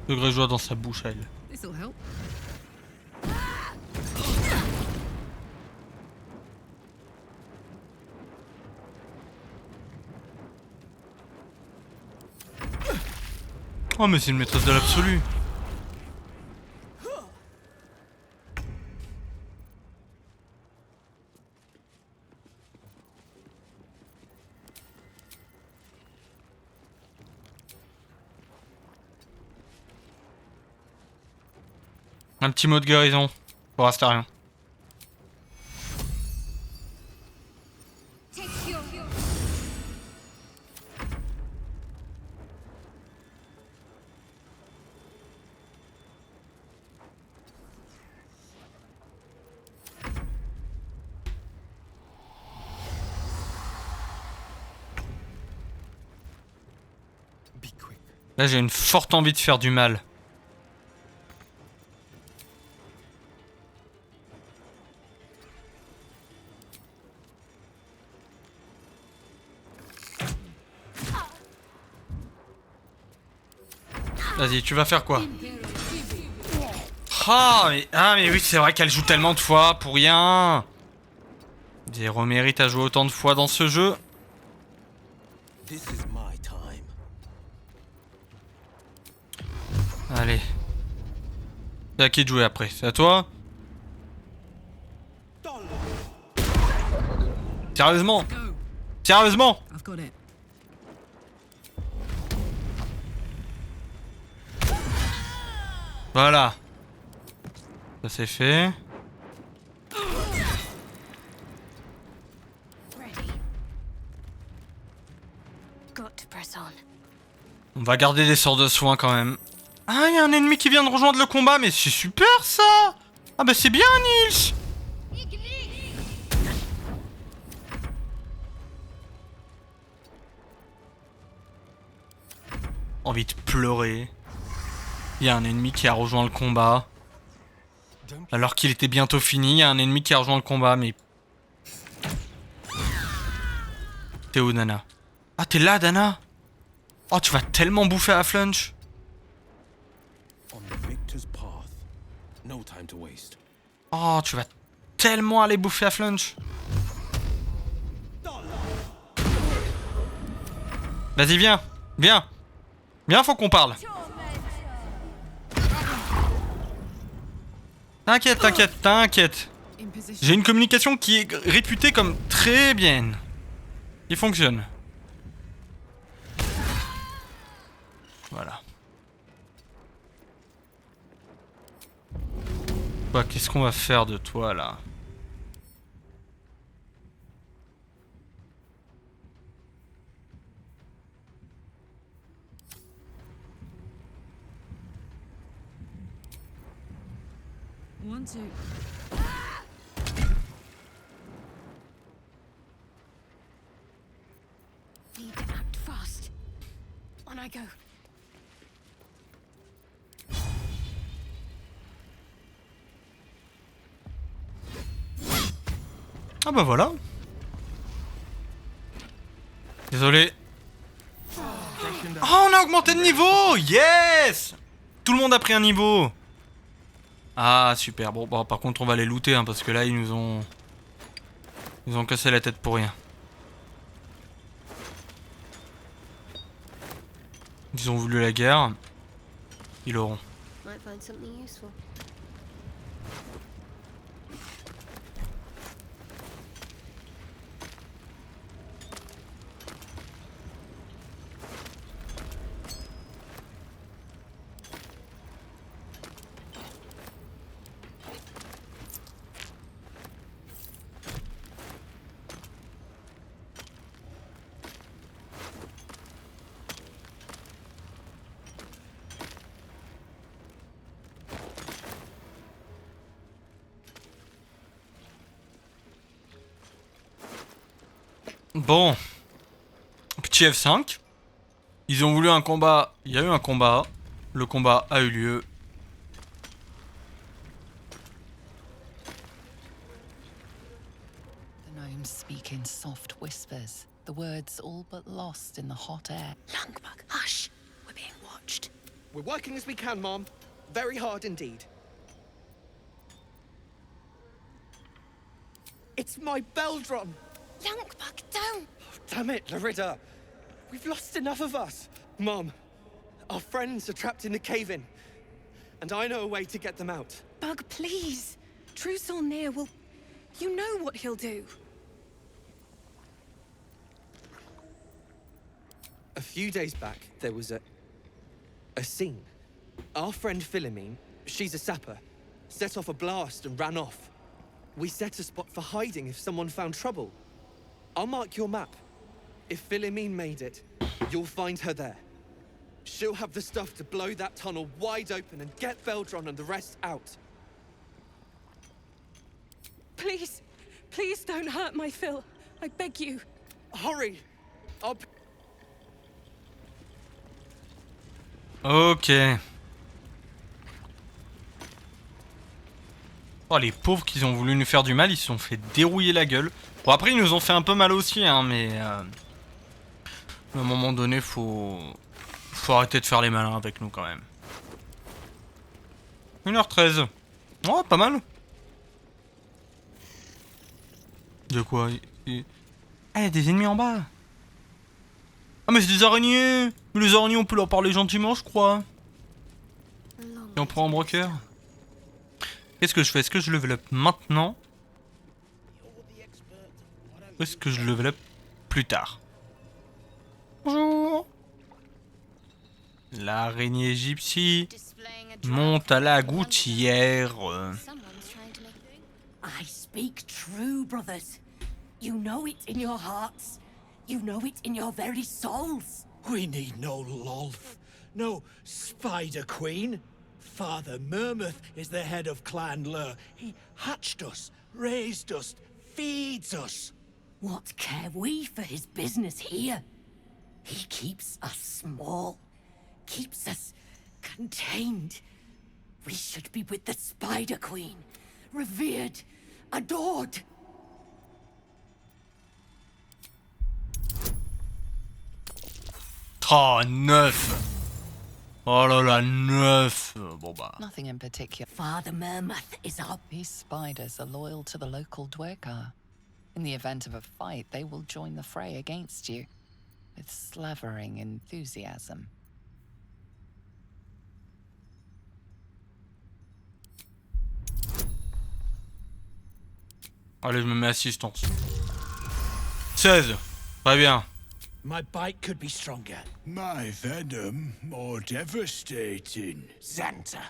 Degré joie dans sa bouche à elle. This'll help. Oh mais c'est une maîtresse de l'absolu. Un petit mot de guérison pour Astarion. Là j'ai une forte envie de faire du mal. Vas-y, tu vas faire quoi? Ah mais oui, c'est vrai qu'elle joue tellement de fois pour rien. Zéro mérite à jouer autant de fois dans ce jeu. This is my time. Allez. C'est à qui de jouer après? C'est à toi? Sérieusement? Sérieusement? I've got it. Voilà. Ça c'est fait. On va garder des sorts de soins quand même. Ah, il y a un ennemi qui vient de rejoindre le combat, mais c'est super ça! Ah bah c'est bien Nils! Envie de pleurer. Il y a un ennemi qui a rejoint le combat. Alors qu'il était bientôt fini, il y a un ennemi qui a rejoint le combat, mais... T'es où, Dana? Ah, t'es là, Dana? Oh, tu vas tellement bouffer à Flunch. Oh, tu vas tellement aller bouffer à Flunch. Vas-y, viens. Viens. Viens, faut qu'on parle. T'inquiète, t'inquiète, t'inquiète. J'ai une communication qui est réputée comme très bien. Qui fonctionne. Voilà. Quoi, qu'est-ce qu'on va faire de toi là? One, two. Need to act fast. On I go. Ah bah voilà. Désolé. Oh, on a augmenté de niveau. Yes. Tout le monde a pris un niveau. Ah super. Bon, par contre on va les looter hein, parce que là ils nous ont cassé la tête pour rien. Ils ont voulu la guerre. Ils l'auront. Might find something useful. Bon. Petit F5. Ils ont voulu un combat. Il y a eu un combat. Le combat a eu lieu. The gnomes speak in soft whispers, the words all but lost in the hot air. Langbug, hush! We're being watched. We're working as we can, Mom. Very hard indeed. It's my Beldron! Langbug, don't! Oh, damn it, Larida! We've lost enough of us! Mom, our friends are trapped in the cave-in, and I know a way to get them out. Bug, please! Trusolnir will... You know what he'll do. A few days back, there was a scene. Our friend Philomene, she's a sapper, set off a blast and ran off. We set a spot for hiding if someone found trouble. I'll mark your map. If Philomene made it, you'll find her there. She'll have the stuff to blow that tunnel wide open and get Beldron and the rest out. Please, please don't hurt my Phil. I beg you. Hurry! I'll... Ok. Oh, les pauvres qu'ils ont voulu nous faire du mal, ils se sont fait dérouiller la gueule. Bon, après, ils nous ont fait un peu mal aussi, hein, mais... à un moment donné, faut arrêter de faire les malins avec nous, quand même. 1h13. Oh, pas mal. De quoi? Ah, il y a des ennemis en bas. Ah, mais c'est des araignées. Mais les araignées, on peut leur parler gentiment, je crois. Et on prend un broker. Qu'est-ce que je fais? Est-ce que je level up maintenant? Ou est-ce que je level up plus tard? Bonjour. L'araignée gypsy monte à la gouttière. I speak true, brothers. You know it in your hearts. You know it in your very souls. We need no Lolth, no Spider Queen. Father Murmuth is the head of Clan Lur. He hatched us, raised us, feeds us. What care we for his business here? He keeps us small, keeps us contained. We should be with the Spider Queen, revered, adored. Oh, 9. Oh là là, 9. Bon bah. Nothing in particular. Father Murmuth is our... These spiders are loyal to the local Dwergar. In the event of a fight, they will join the fray against you, with slavering enthusiasm. Allez, je me mets assistance. 16. Très bien. My bite could be stronger. My venom more devastating. Xanta,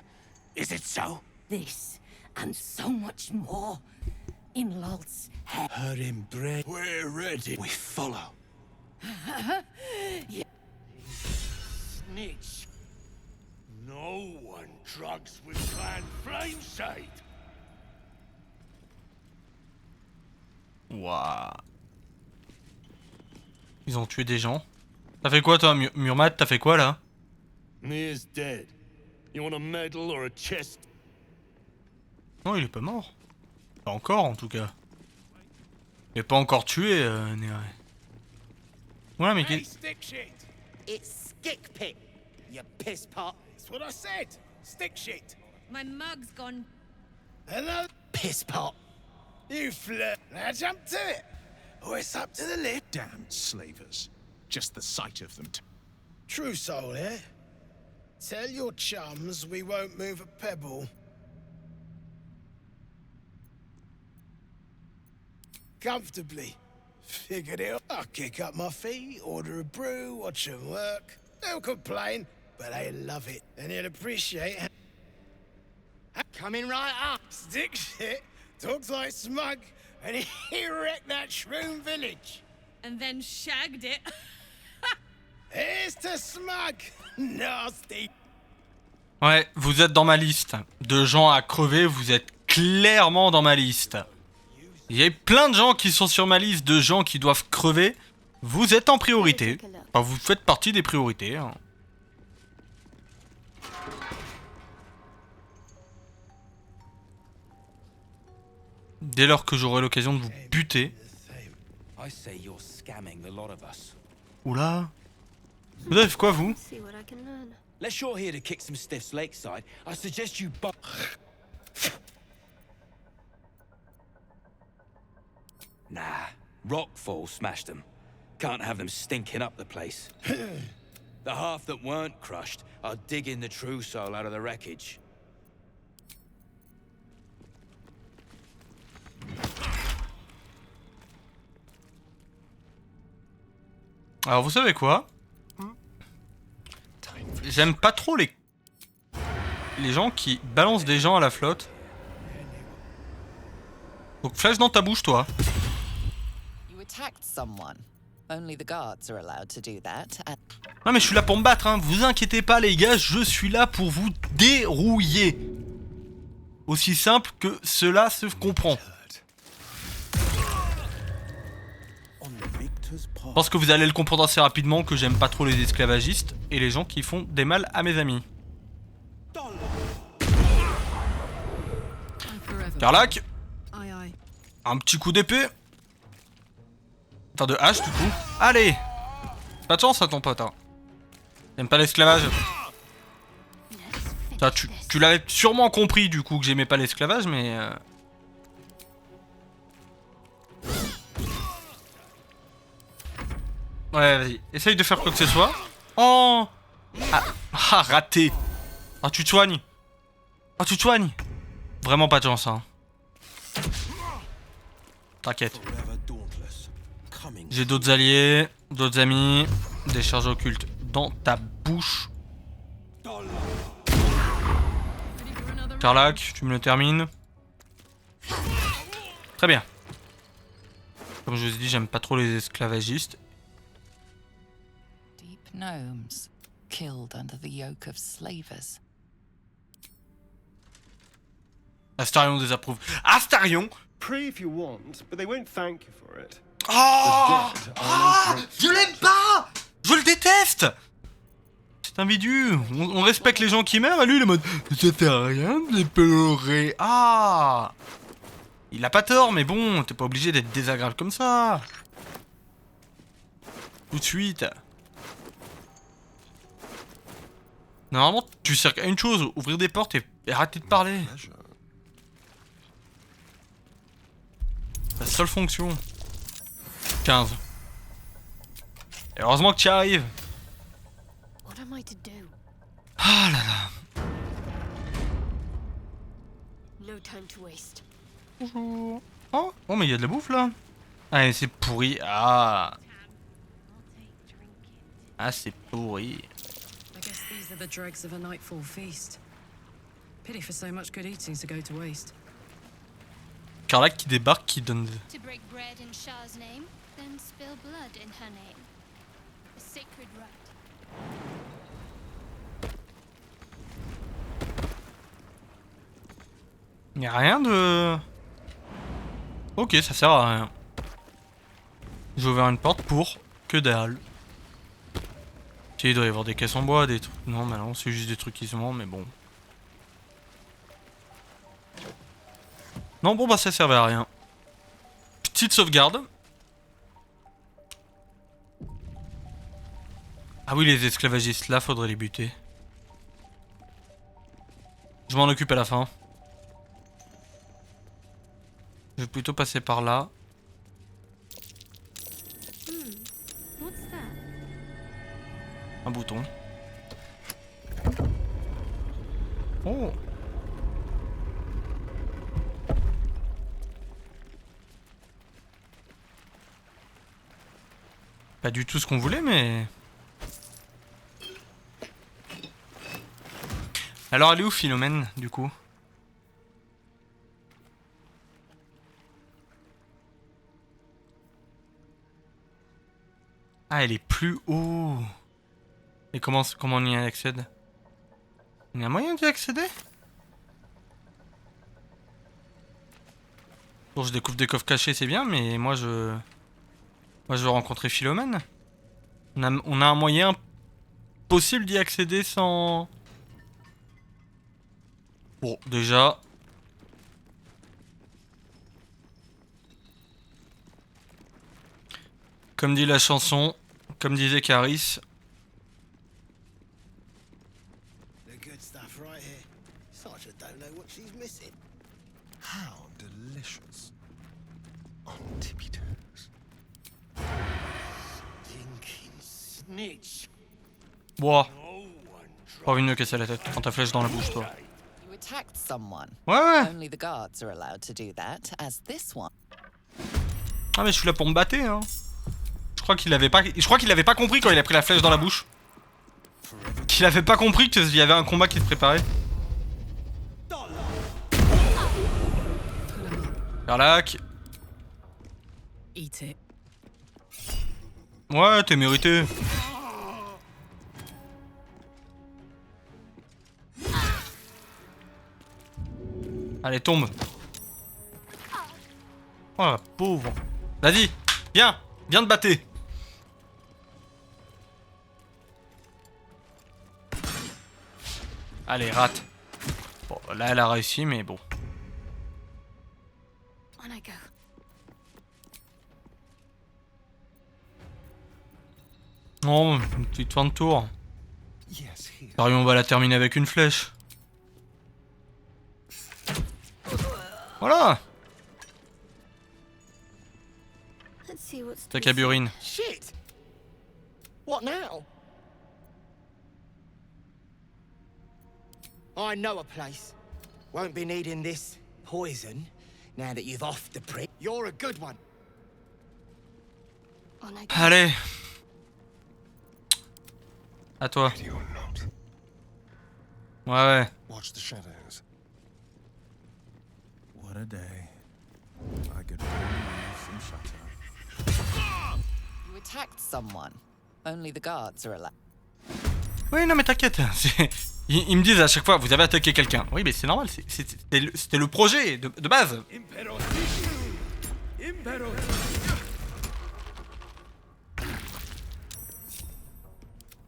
is it so? This, and so much more, in Lolth's head. Her embrace. We're ready. We follow. Yeah. Snitch. No one drugs with Clan Flameshade. Waouh. Ils ont tué des gens. T'as fait quoi toi, Murmat? T'as fait quoi là? Mir's dead. You want a medal or a chest? Non, il est pas mort. Pas encore en tout cas. Il est pas encore tué, Nere. Ouais, mais Hey, stick shit! It's Skick Pit, you piss pot. That's what I said. Stick shit. My mug's gone. Hello, piss pot. You flirt. Now jump to it. Oh, it's up to the lid. Damned slavers. Just the sight of them. True soul here. Tell your chums we won't move a pebble. comfortably. Figured it. I'll kick up my feet, order a brew, watch them work. They'll complain, but they love it, and they'll appreciate. Coming right up, stick shit, talks like smug, and he wrecked that shroom village. And then shagged it. Here's to smug, nasty. Ouais, vous êtes dans ma liste. De gens à crever, vous êtes clairement dans ma liste. Il y a plein de gens qui sont sur ma liste de gens qui doivent crever. Vous êtes en priorité. Enfin, vous faites partie des priorités. Hein. Dès lors que j'aurai l'occasion de vous buter. Oula. Vous avez fait quoi, vous? Let's you're here to kick some stiffs lakeside. I suggest you Nah, Rockfall smashed them. Can't have them stinking up the place. The half that weren't crushed are digging the true soul out of the wreckage. Alors vous savez quoi? J'aime pas trop les gens qui balancent des gens à la flotte. Donc flash dans ta bouche, toi. You attacked someone. Only the guards are allowed to do that. Non mais je suis là pour me battre, hein. Vous inquiétez pas les gars, je suis là pour vous dérouiller. Aussi simple que cela se comprend. Je pense que vous allez le comprendre assez rapidement que j'aime pas trop les esclavagistes et les gens qui font des mal à mes amis. Carlac. Un petit coup d'épée. Enfin de hache du coup. Allez. Pas de chance à ton pote hein. J'aime pas l'esclavage. Tu l'avais sûrement compris du coup que j'aimais pas l'esclavage mais... Ouais, vas-y. Essaye de faire quoi que ce soit. Oh ah, raté. Ah, tu te soignes. Ah, tu te soignes. Vraiment pas de chance, hein. T'inquiète. J'ai d'autres alliés, d'autres amis. Des charges occultes dans ta bouche. Carlac, tu me le termines. Très bien. Comme je vous ai dit, j'aime pas trop les esclavagistes. Gnomes killed under the yoke of slavers. Astarion désapprouve. Astarion? Pray if you want, but they won't thank you for it. Oh, je l'aime pas. Je le déteste. C'est un vidu. On respecte les gens qui meurent et lui il est mode ça fait rien de les pleurer. Ah, il a pas tort mais bon, t'es pas obligé d'être désagréable comme ça. Tout de suite. Normalement, tu sers qu'à une chose, ouvrir des portes et arrêter de parler. La seule fonction. 15. Et heureusement que tu y arrives. Ah là là. Bonjour. Oh, oh mais il y a de la bouffe là. Ah, c'est pourri. Ah. Ah, c'est pourri. These are the dregs of a nightfall feast. Pity for so much good eating to go to waste. Carlac qui débarque, qui donne... To break bread in Shah's name, then spill blood in her name. A sacred rite. Y'a rien de... Ok, ça sert à rien. J'ai ouvert une porte pour que dalle. Il doit y avoir des caisses en bois, des trucs... Non, mais non, c'est juste des trucs qui se vendent, mais bon. Non, bon, bah ça servait à rien. Petite sauvegarde. Ah oui, les esclavagistes, là, faudrait les buter. Je m'en occupe à la fin. Je vais plutôt passer par là. Un bouton. Oh. Pas du tout ce qu'on voulait, mais... Alors, elle est où, Philomène, du coup? Ah, elle est plus haut. Et comment on y accède? Il y a moyen d'y accéder? Bon, je découvre des coffres cachés, c'est bien, mais moi je veux rencontrer Philomène. On a un moyen possible d'y accéder sans... Bon, déjà... Comme dit la chanson, comme disait Caris... The good stuff right here. Sarge don't know what she's missing. How delicious. On tippy toes. Stinking snitch. Boah. Pas envie de me casser la tête. Prends ta flèche dans la bouche, toi. You attacked someone. Ouais. Only the guards are allowed to do that, as this one. Ah mais je suis là pour me battre, hein. Je crois qu'il avait pas compris quand il a pris la flèche dans la bouche. Qu'il avait pas compris qu'il y avait un combat qui se préparait. Carlac. Eat it. Ouais, t'es mérité. Allez, tombe. Oh la pauvre. Vas-y, viens te battre. Allez, rate. Bon, là, elle a réussi, mais bon. On I go. Oh, une petite fin de tour. Pareil, on va la terminer avec une flèche. Voilà. Let's see what's Ta caburine. Shit! What now? I know a place. Won't be needing this poison now that you've offed the prick. You're a good one. On I go. Allez. À toi. Ouais. Watch the shadows. What a day. I could really use some shutter. You attacked someone. Only the guards are allowed. Oui, non mais t'inquiète. Ils me disent à chaque fois, vous avez attaqué quelqu'un. Oui, mais c'est normal, c'était le projet de base.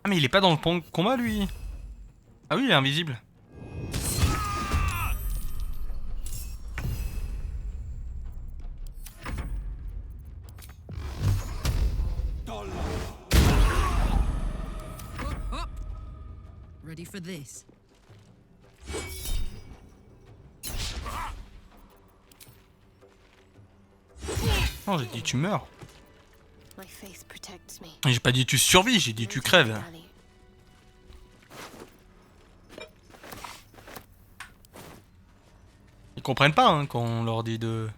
Ah mais il est pas dans le combat lui. Ah oui, il est invisible. Ready for this? Non, j'ai dit tu meurs. My faith protects me. J'ai pas dit tu survis, j'ai dit tu crèves. Ils comprennent pas hein, quand on leur dit de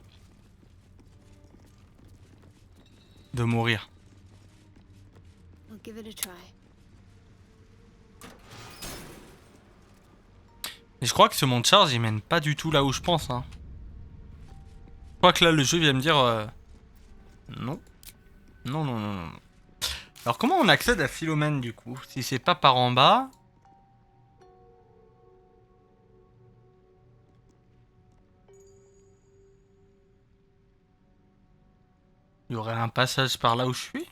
mourir. We'll give it a try. Et je crois que ce monde charge il mène pas du tout là où je pense hein. Je crois que là le jeu vient me dire non. Non non non non. Alors comment on accède à Philomène du coup? Si c'est pas par en bas. Il y aurait un passage par là où je suis?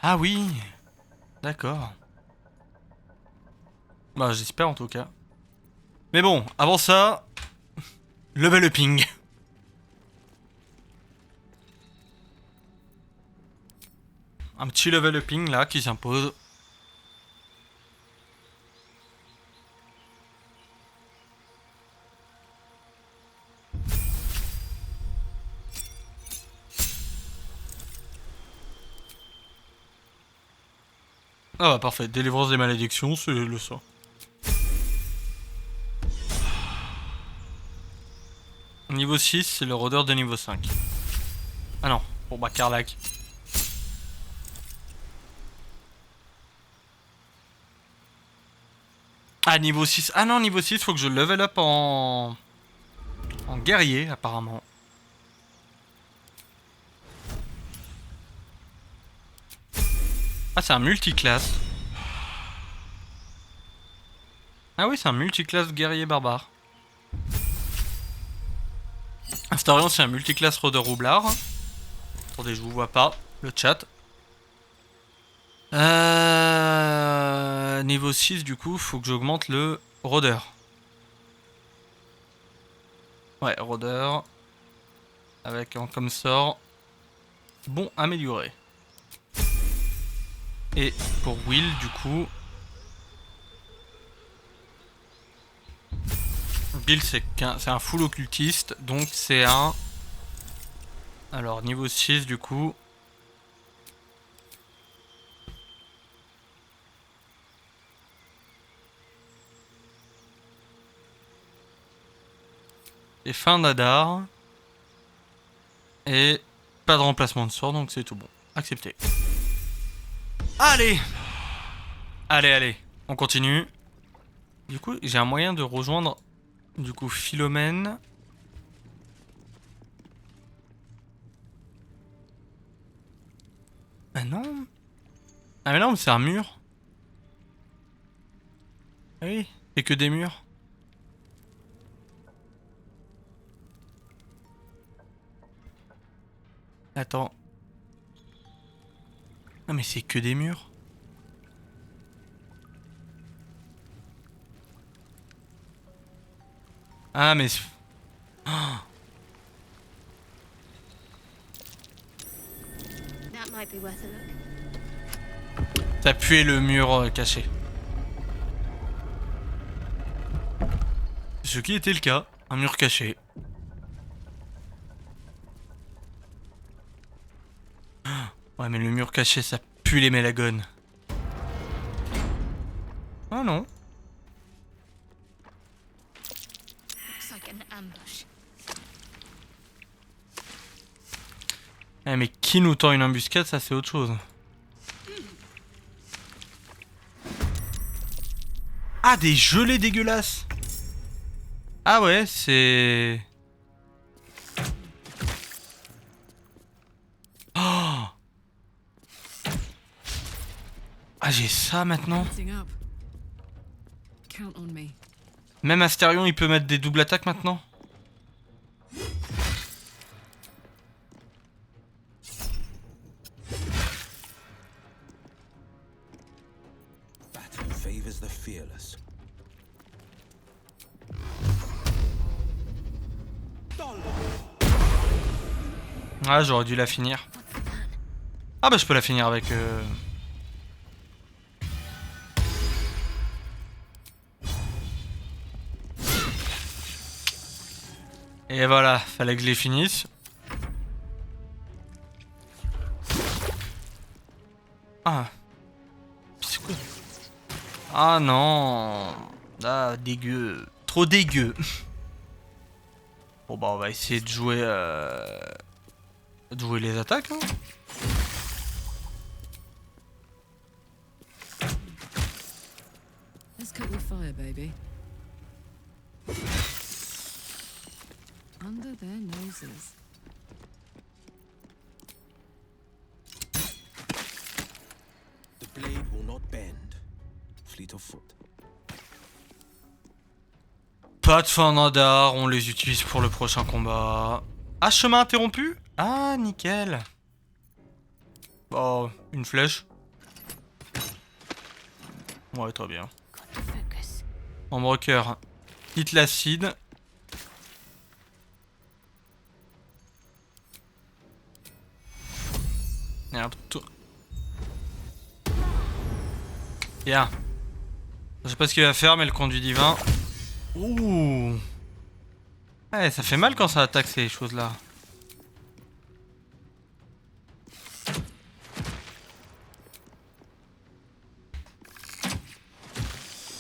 Ah oui. D'accord. Bah j'espère en tout cas. Mais bon, avant ça... Level upping. Un petit level upping là qui s'impose. Ah bah parfait, délivrance des malédictions, c'est le sort. Niveau 6, c'est le rôdeur de niveau 5. Ah non, pour Bacarlac. Ah, niveau 6. Ah non, niveau 6, faut que je level up en guerrier, apparemment. Ah, c'est un multiclasse. Ah oui, c'est un multiclasse guerrier barbare. Astarion, c'est un multiclasse rôdeur roublard. Attendez, je vous vois pas. Le chat. Niveau 6, du coup, faut que j'augmente le rôdeur. Ouais, rôdeur. Avec comme sort. Bon, amélioré. Et pour Will, du coup. Bill, c'est un full occultiste. Donc, c'est un. Alors, niveau 6, du coup. Et fin d'Adar. Et pas de remplacement de sort, donc c'est tout bon. Accepté. Allez! Allez, allez. On continue. Du coup, j'ai un moyen de rejoindre, du coup, Philomène. Ah non. Ah mais non, c'est un mur. Ah oui, c'est que des murs. Attends. Non mais c'est que des murs. Ah mais... Oh. That might be worth a look. Ça puait le mur caché. Ce qui était le cas, un mur caché. Ouais mais le mur caché ça pue les mélagones. Oh non. Looks like an ambush. Eh mais qui nous tend une embuscade, ça c'est autre chose. Ah, des gelées dégueulasses. Ah ouais, c'est... Oh. Ah, j'ai ça maintenant. Même Astarion, il peut mettre des doubles attaques maintenant. Battle favors the fearless. Ah, j'aurais dû la finir. Ah bah je peux la finir avec... Et voilà, fallait que je les finisse. Ah. C'est quoi? Ah non. Ah, dégueu. Trop dégueu. Bon bah on va essayer de jouer... de jouer les attaques. Hein. Let's cut your fire, baby. Under their noses. The blade will not bend. Fleet of foot. Pas de fin d'Adar, on les utilise pour le prochain combat. Ah, chemin interrompu? Ah, nickel. Bon, une flèche. Ouais, très bien. Embroqueur. Quitte l'acide. Merde, tout. Bien. Je sais pas ce qu'il va faire, mais le conduit divin. Ouh. Ouais, ça fait mal quand ça attaque ces choses-là.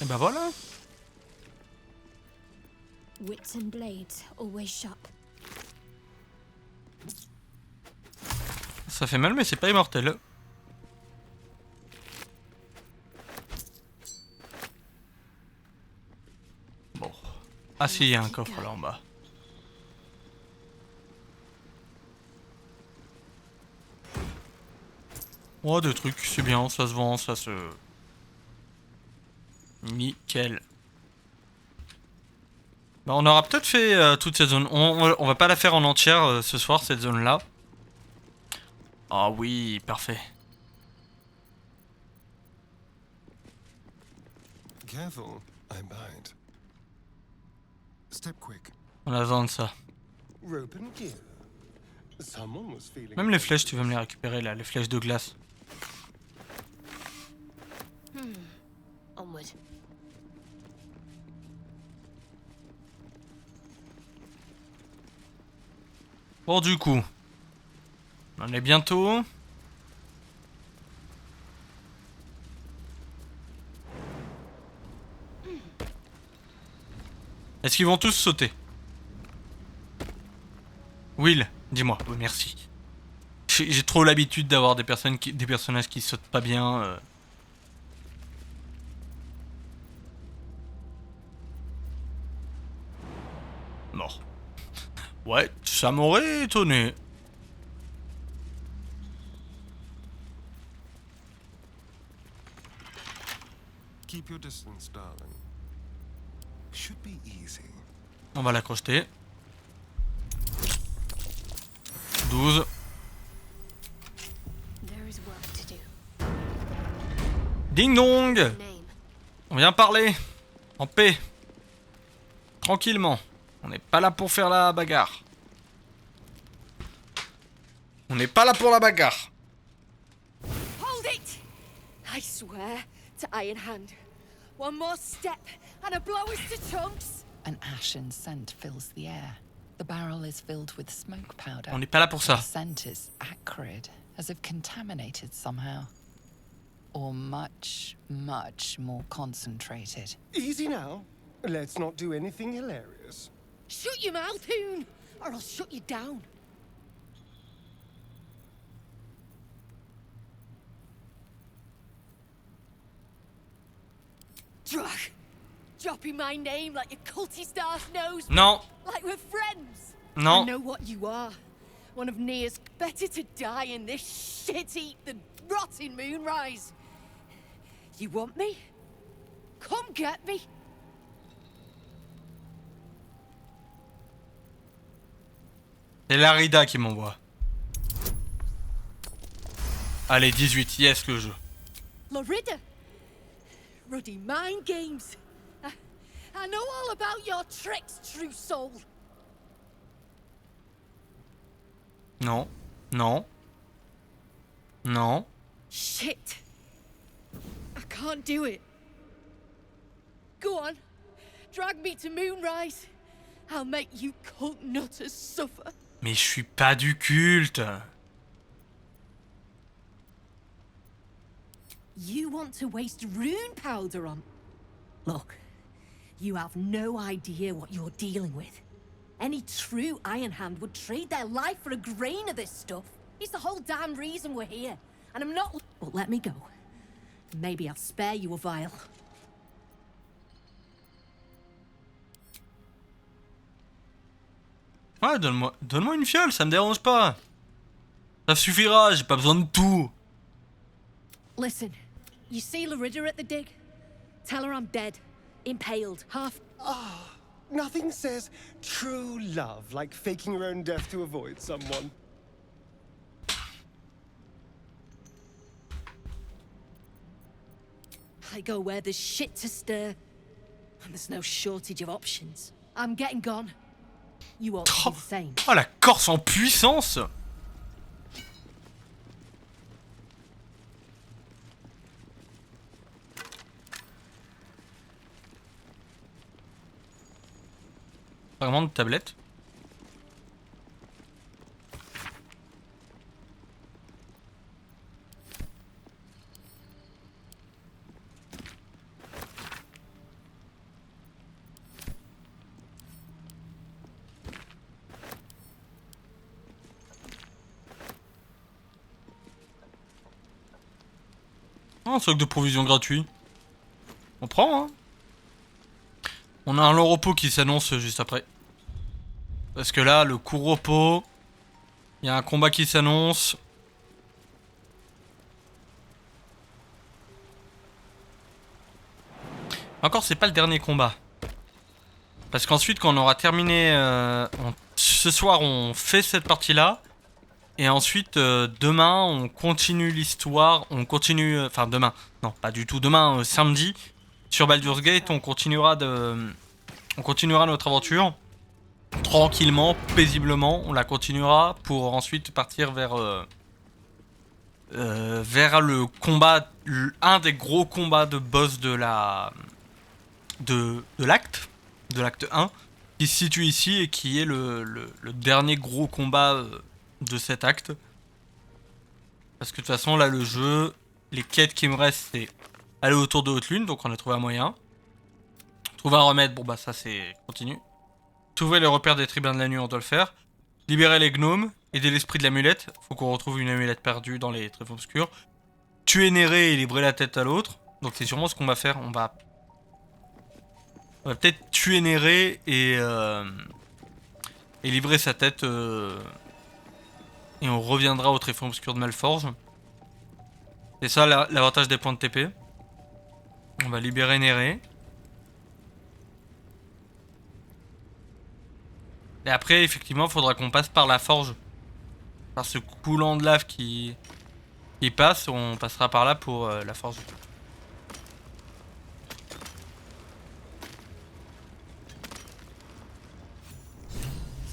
Et bah voilà. Wits and blades, always sharp. ça fait mal mais c'est pas immortel. Bon. Ah si, il y a un coffre là en bas. Oh, deux trucs, c'est bien, ça se vend, ça se... Nickel. Bah, on aura peut-être fait toute cette zone. On va pas la faire en entière ce soir, cette zone-là. Ah oui, parfait. Careful, I bite. Step quick. On a besoin de ça. Rope and gear. Someone was feeling. Même les flèches, tu veux me les récupérer là, les flèches de glace. Onward. Bon, du coup, on en est bientôt. Est-ce qu'ils vont tous sauter? Will, dis-moi. Oui, merci. J'ai trop l'habitude d'avoir des personnages qui sautent pas bien. Mort. Ouais, ça m'aurait étonné. Keep your distance, darling. Should be easy. On va l'accrocher. 12. There is work to do. Ding dong! On vient parler. En paix. Tranquillement. On n'est pas là pour faire la bagarre. On n'est pas là pour la bagarre. Hold it! I swear to Iron Hand. One more step, and a blow us to chunks. An ashen scent fills the air. The barrel is filled with smoke powder. On n'est pas là pour ça. The scent is acrid, as if contaminated somehow. Or much, much more concentrated. Easy now. Let's not do anything hilarious. Shut your mouth, Hoon, or I'll shut you down. Drag. Dropping my name like your cultist arse knows me. Non. Like we're friends. Non. I know what you are. One of Nia's. Better to die in this shit heap than rot in Moonrise. You want me? Come get me. C'est Larida qui m'envoie. Allez, 18, yes le jeu. Lorida. Ruddy mind games. I know all about your tricks, true soul. Non. Non. Non. Shit. I can't do it. Go on. Drag me to Moonrise. I'll make you cult nutters suffer. Mais je suis pas du culte. You want to waste rune powder on... Look, you have no idea what you're dealing with. Any true Iron Hand would trade their life for a grain of this stuff. It's the whole damn reason we're here. And I'm not... But let me go. Maybe I'll spare you a vial. Ouais, donne-moi une fiole, ça me dérange pas. Ça suffira, j'ai pas besoin de tout. Listen, you see Lorida at the dig? Tell her I'm dead. Impaled, half... Nothing says true love like faking your own death to avoid someone. I go where there's shit to stir. And there's no shortage of options. I'm getting gone. You ought to be the same. Oh, la Corse en puissance. Pas vraiment de tablette. Un sac de provisions gratuit. On prend, hein. On a un long repos qui s'annonce juste après. Parce que là, le court repos... Il y a un combat qui s'annonce. Encore, c'est pas le dernier combat. Parce qu'ensuite, quand on aura terminé... ce soir, on fait cette partie-là. Et ensuite, demain, on continue l'histoire. On continue... Enfin, demain. Non, pas du tout. Demain, samedi, sur Baldur's Gate, on continuera notre aventure. Tranquillement, paisiblement. On la continuera pour ensuite partir vers le combat... Un des gros combats de boss de la... de l'acte. De l'acte 1. Qui se situe ici et qui est le dernier gros combat... de cet acte. Parce que de toute façon là le jeu, les quêtes qui me restent c'est aller autour de Haute-Lune, donc on a trouvé un moyen. Trouver un remède, bon bah ça c'est continu. Trouver les repères des tribuns de la nuit, on doit le faire. Libérer les gnomes, aider l'esprit de l'amulette, faut qu'on retrouve une amulette perdue dans les tréfonds obscurs. Tuer Néré et livrer la tête à l'autre, donc c'est sûrement ce qu'on va faire, on va peut-être tuer Néré et livrer sa tête... Et on reviendra au tréfonds obscur de Malforge. C'est ça l'avantage des points de TP. On va libérer Néré. Et après, effectivement, il faudra qu'on passe par la forge. Par ce coulant de lave qui passe. On passera par là pour la forge.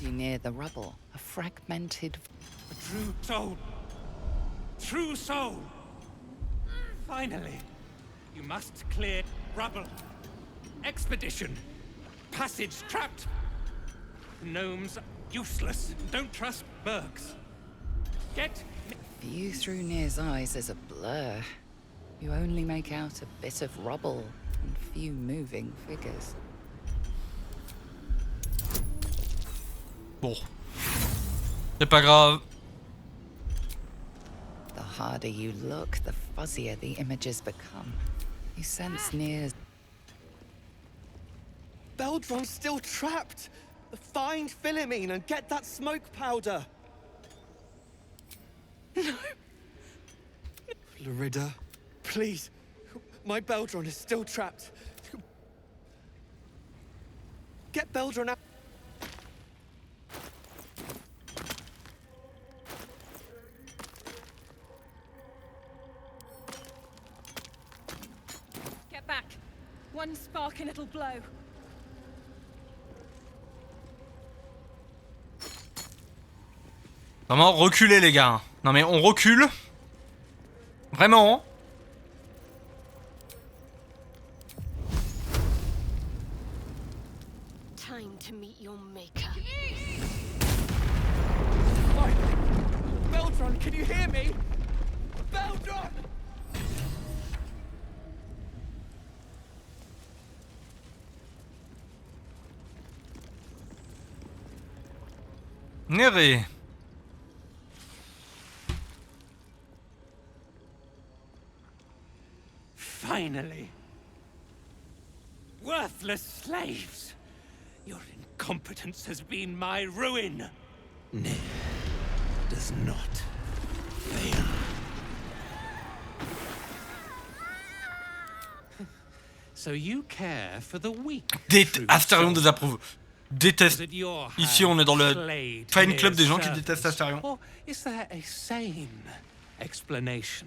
You near the rubble, a fragmented... True soul. True soul. Finally. You must clear rubble. Expedition. Passage trapped. Gnomes useless. Don't trust Burks. Get... View through Nir's eyes is a blur. You only make out a bit of rubble and few moving figures. Bon. C'est pas grave. The harder you look, the fuzzier the images become. You sense Nir's... Beldron's still trapped! Find Philomene and get that smoke powder! No! Lorida, please. My Beldron is still trapped. Get Beldron out. Get back. One spark and it'll blow. Vraiment, reculez les gars. Non mais on recule. Vraiment. Time to meet your maker. Beldron, can you hear me? Beldron! Néré. Finally. Worthless slaves. Your incompetence has been my ruin. Nick does not fail. So you care for the weak. Astarion désapprouve. Déteste. Ici, on est dans le fan club des gens qui détestent Astarion. Or is there a sane explanation?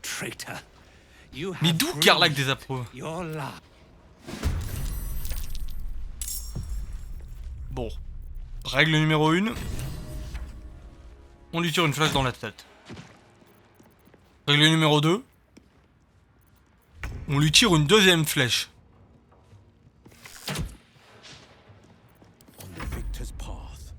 Traitor. You have Mais d'où Karlach désapprouve? Your lie. Bon. Règle numéro 1. On lui tire une flèche dans la tête. Règle numéro 2. On lui tire une deuxième flèche. On the victor's path.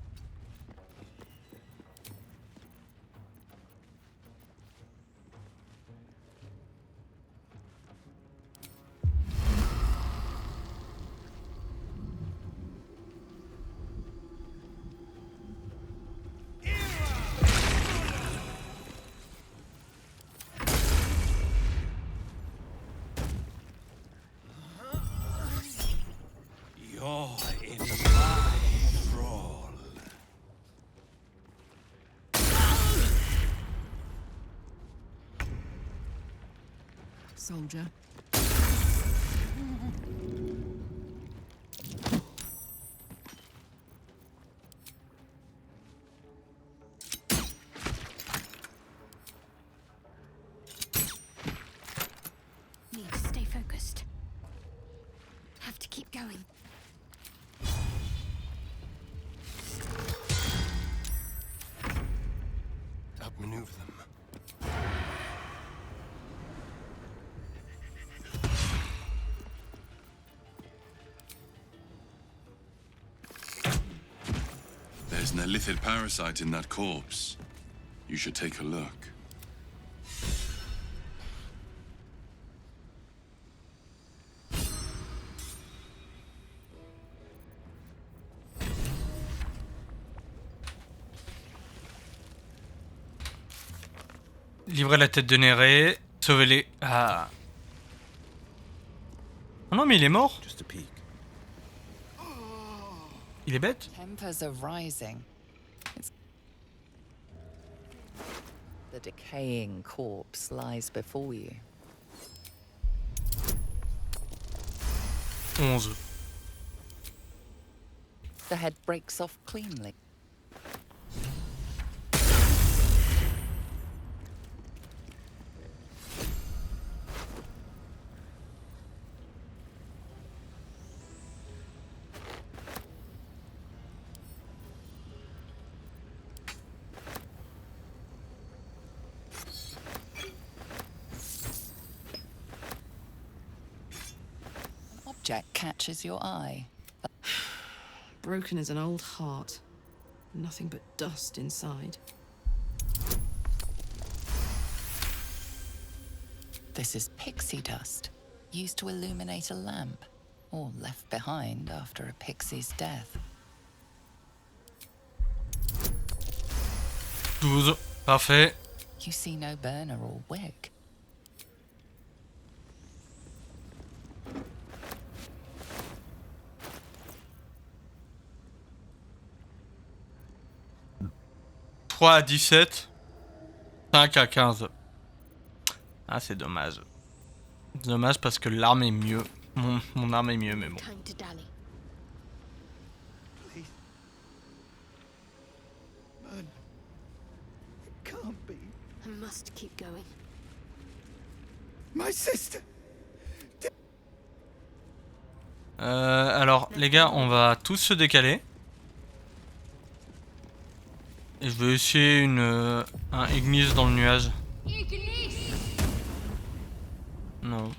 soldier. Need to stay focused. Have to keep going. Outmaneuver them. There's an illithid parasite in that corpse. You should take a look. Livrer la tête de Néré, sauver les... Ah. Oh non mais il est mort. Il est bête. Tempers are rising. The decaying corpse lies before you. 11. The head breaks off cleanly. Object catches your eye. Broken as an old heart. Nothing but dust inside. This is pixie dust, used to illuminate a lamp, or left behind after a pixie's death. 12. Parfait. You see no burner or wick. « 3 à 17, 5 à 15. Ah, c'est dommage. Dommage parce que l'arme est mieux. Mon arme est mieux, mais bon. Time to dally. Please. Man. It can't be. I must keep going. My sister. Alors, les gars, on va tous se décaler. Et je vais essayer un Ignis dans le nuage. Non.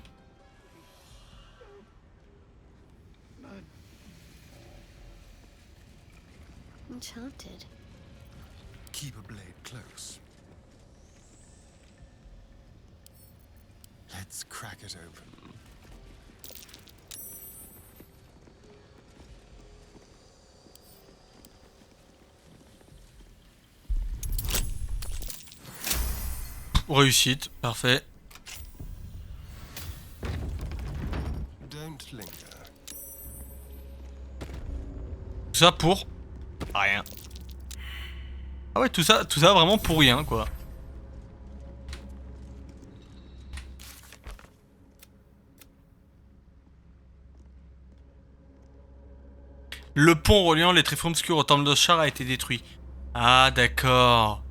Enchanted. Keep a blade close. Let's crack it open. Réussite, parfait. Don't linger. Tout ça pour rien. Ah ouais, tout ça vraiment pour rien, quoi. Le pont reliant les tréfonds obscurs au temple d'Oshar a été détruit. Ah, d'accord.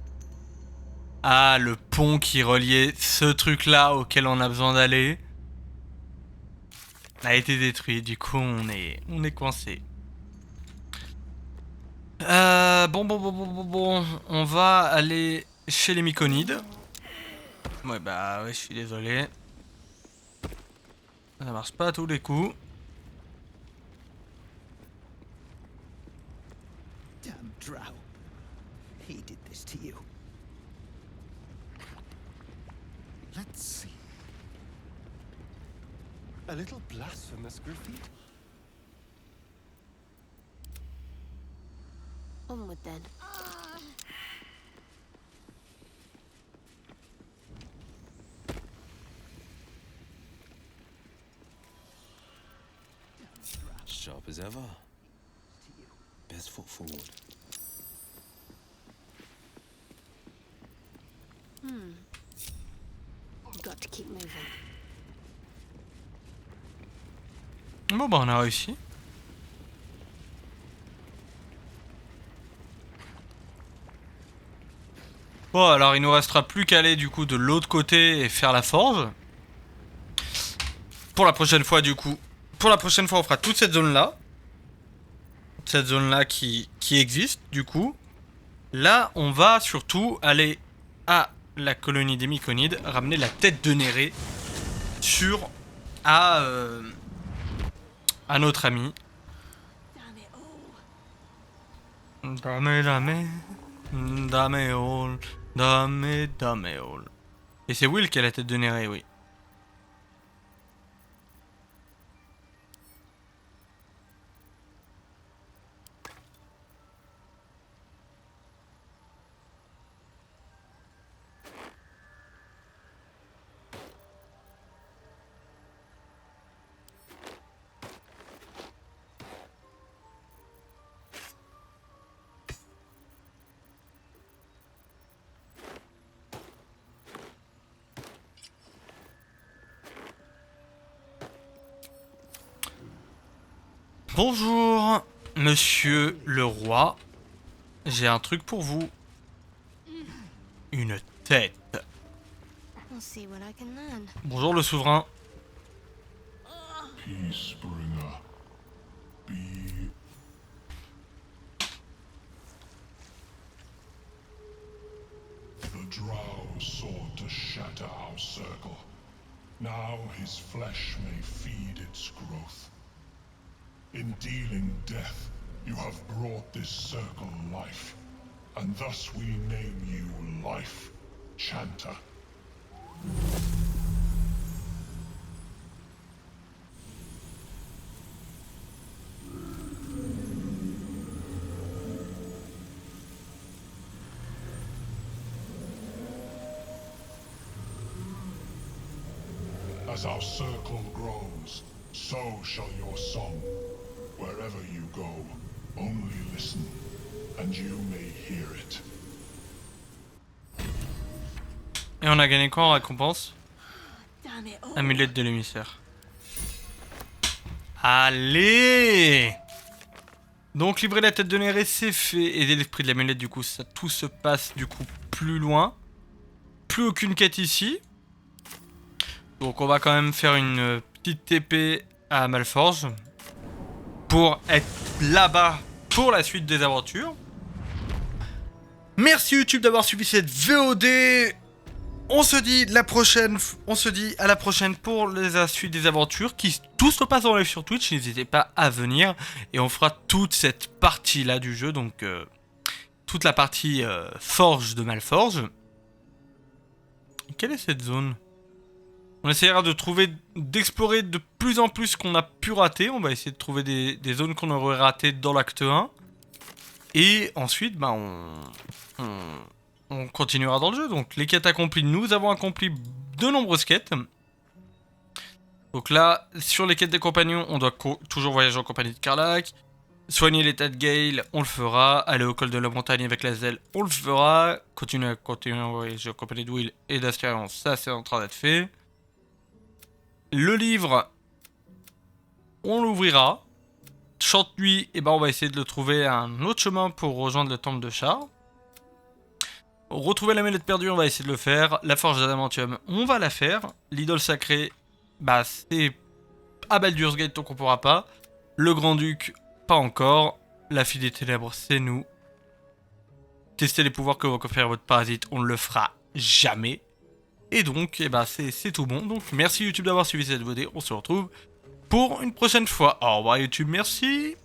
Ah, le pont qui reliait ce truc-là auquel on a besoin d'aller a été détruit. Du coup, on est coincé. Bon. On va aller chez les Myconides. Ouais, bah ouais, je suis désolé. Ça marche pas à tous les coups. Damn drow. He did this to you. Let's see. A little blasphemous graffiti. Onward then. Sharp as ever. Best foot forward. Got to keep moving. Bon bah on a réussi. Bon alors il nous restera plus qu'à aller du coup de l'autre côté et faire la forge. Pour la prochaine fois du coup. Pour la prochaine fois on fera toute cette zone là. Cette zone là qui existe du coup. Là on va surtout aller à la colonie des Myconides, ramener la tête de Néré à notre ami. Daméol. Et c'est Will qui a la tête de Néré, oui. Bonjour, monsieur le roi. J'ai un truc pour vous. Une tête. I'll see what I can learn. Bonjour le souverain. Peacebringer. Be... The Drow sought to shatter our circle. Now his flesh may feed its growth. In dealing death, you have brought this circle life, and thus we name you Life Chanter. As our circle grows, so shall your song. Wherever you go, only listen, and you may hear it. Et on a gagné quoi en récompense? Amulette de l'émissaire. Allez! Donc libérer la tête de Néré, c'est fait. Aider l'esprit de l'amulette, du coup, ça tout se passe du coup plus loin. Plus aucune quête ici. Donc on va quand même faire une petite TP à Malforge. Pour être là-bas pour la suite des aventures. Merci YouTube d'avoir suivi cette VOD. On se dit à la prochaine pour la suite des aventures. Tout se passe en live sur Twitch. N'hésitez pas à venir. Et on fera toute cette partie-là du jeu. Donc toute la partie forge de Malforge. Quelle est cette zone? On essaiera d'explorer de plus en plus ce qu'on a pu rater. On va essayer de trouver des zones qu'on aurait ratées dans l'acte 1. Et ensuite, bah, on continuera dans le jeu. Donc les quêtes accomplies, nous avons accompli de nombreuses quêtes. Donc là, sur les quêtes des compagnons, on doit toujours voyager en compagnie de Karlach. Soigner l'état de Gale, on le fera. Aller au col de la montagne avec la Zelle, on le fera. Continuer à voyager en compagnie de Will et d'Astarion, ça c'est en train d'être fait. Le livre, on l'ouvrira. Chante-nuit, et ben on va essayer de le trouver un autre chemin pour rejoindre le temple de Char. Retrouver l'amulette perdue, on va essayer de le faire. La forge d'adamantium, on va la faire. L'idole sacrée, bah c'est à Baldur's Gate, donc on pourra pas. Le Grand-Duc, pas encore. La fille des ténèbres, c'est nous. Tester les pouvoirs que va conférer votre parasite, on ne le fera jamais. Et donc, eh ben, c'est tout bon. Donc, merci YouTube d'avoir suivi cette vidéo. On se retrouve pour une prochaine fois. Au revoir YouTube, merci.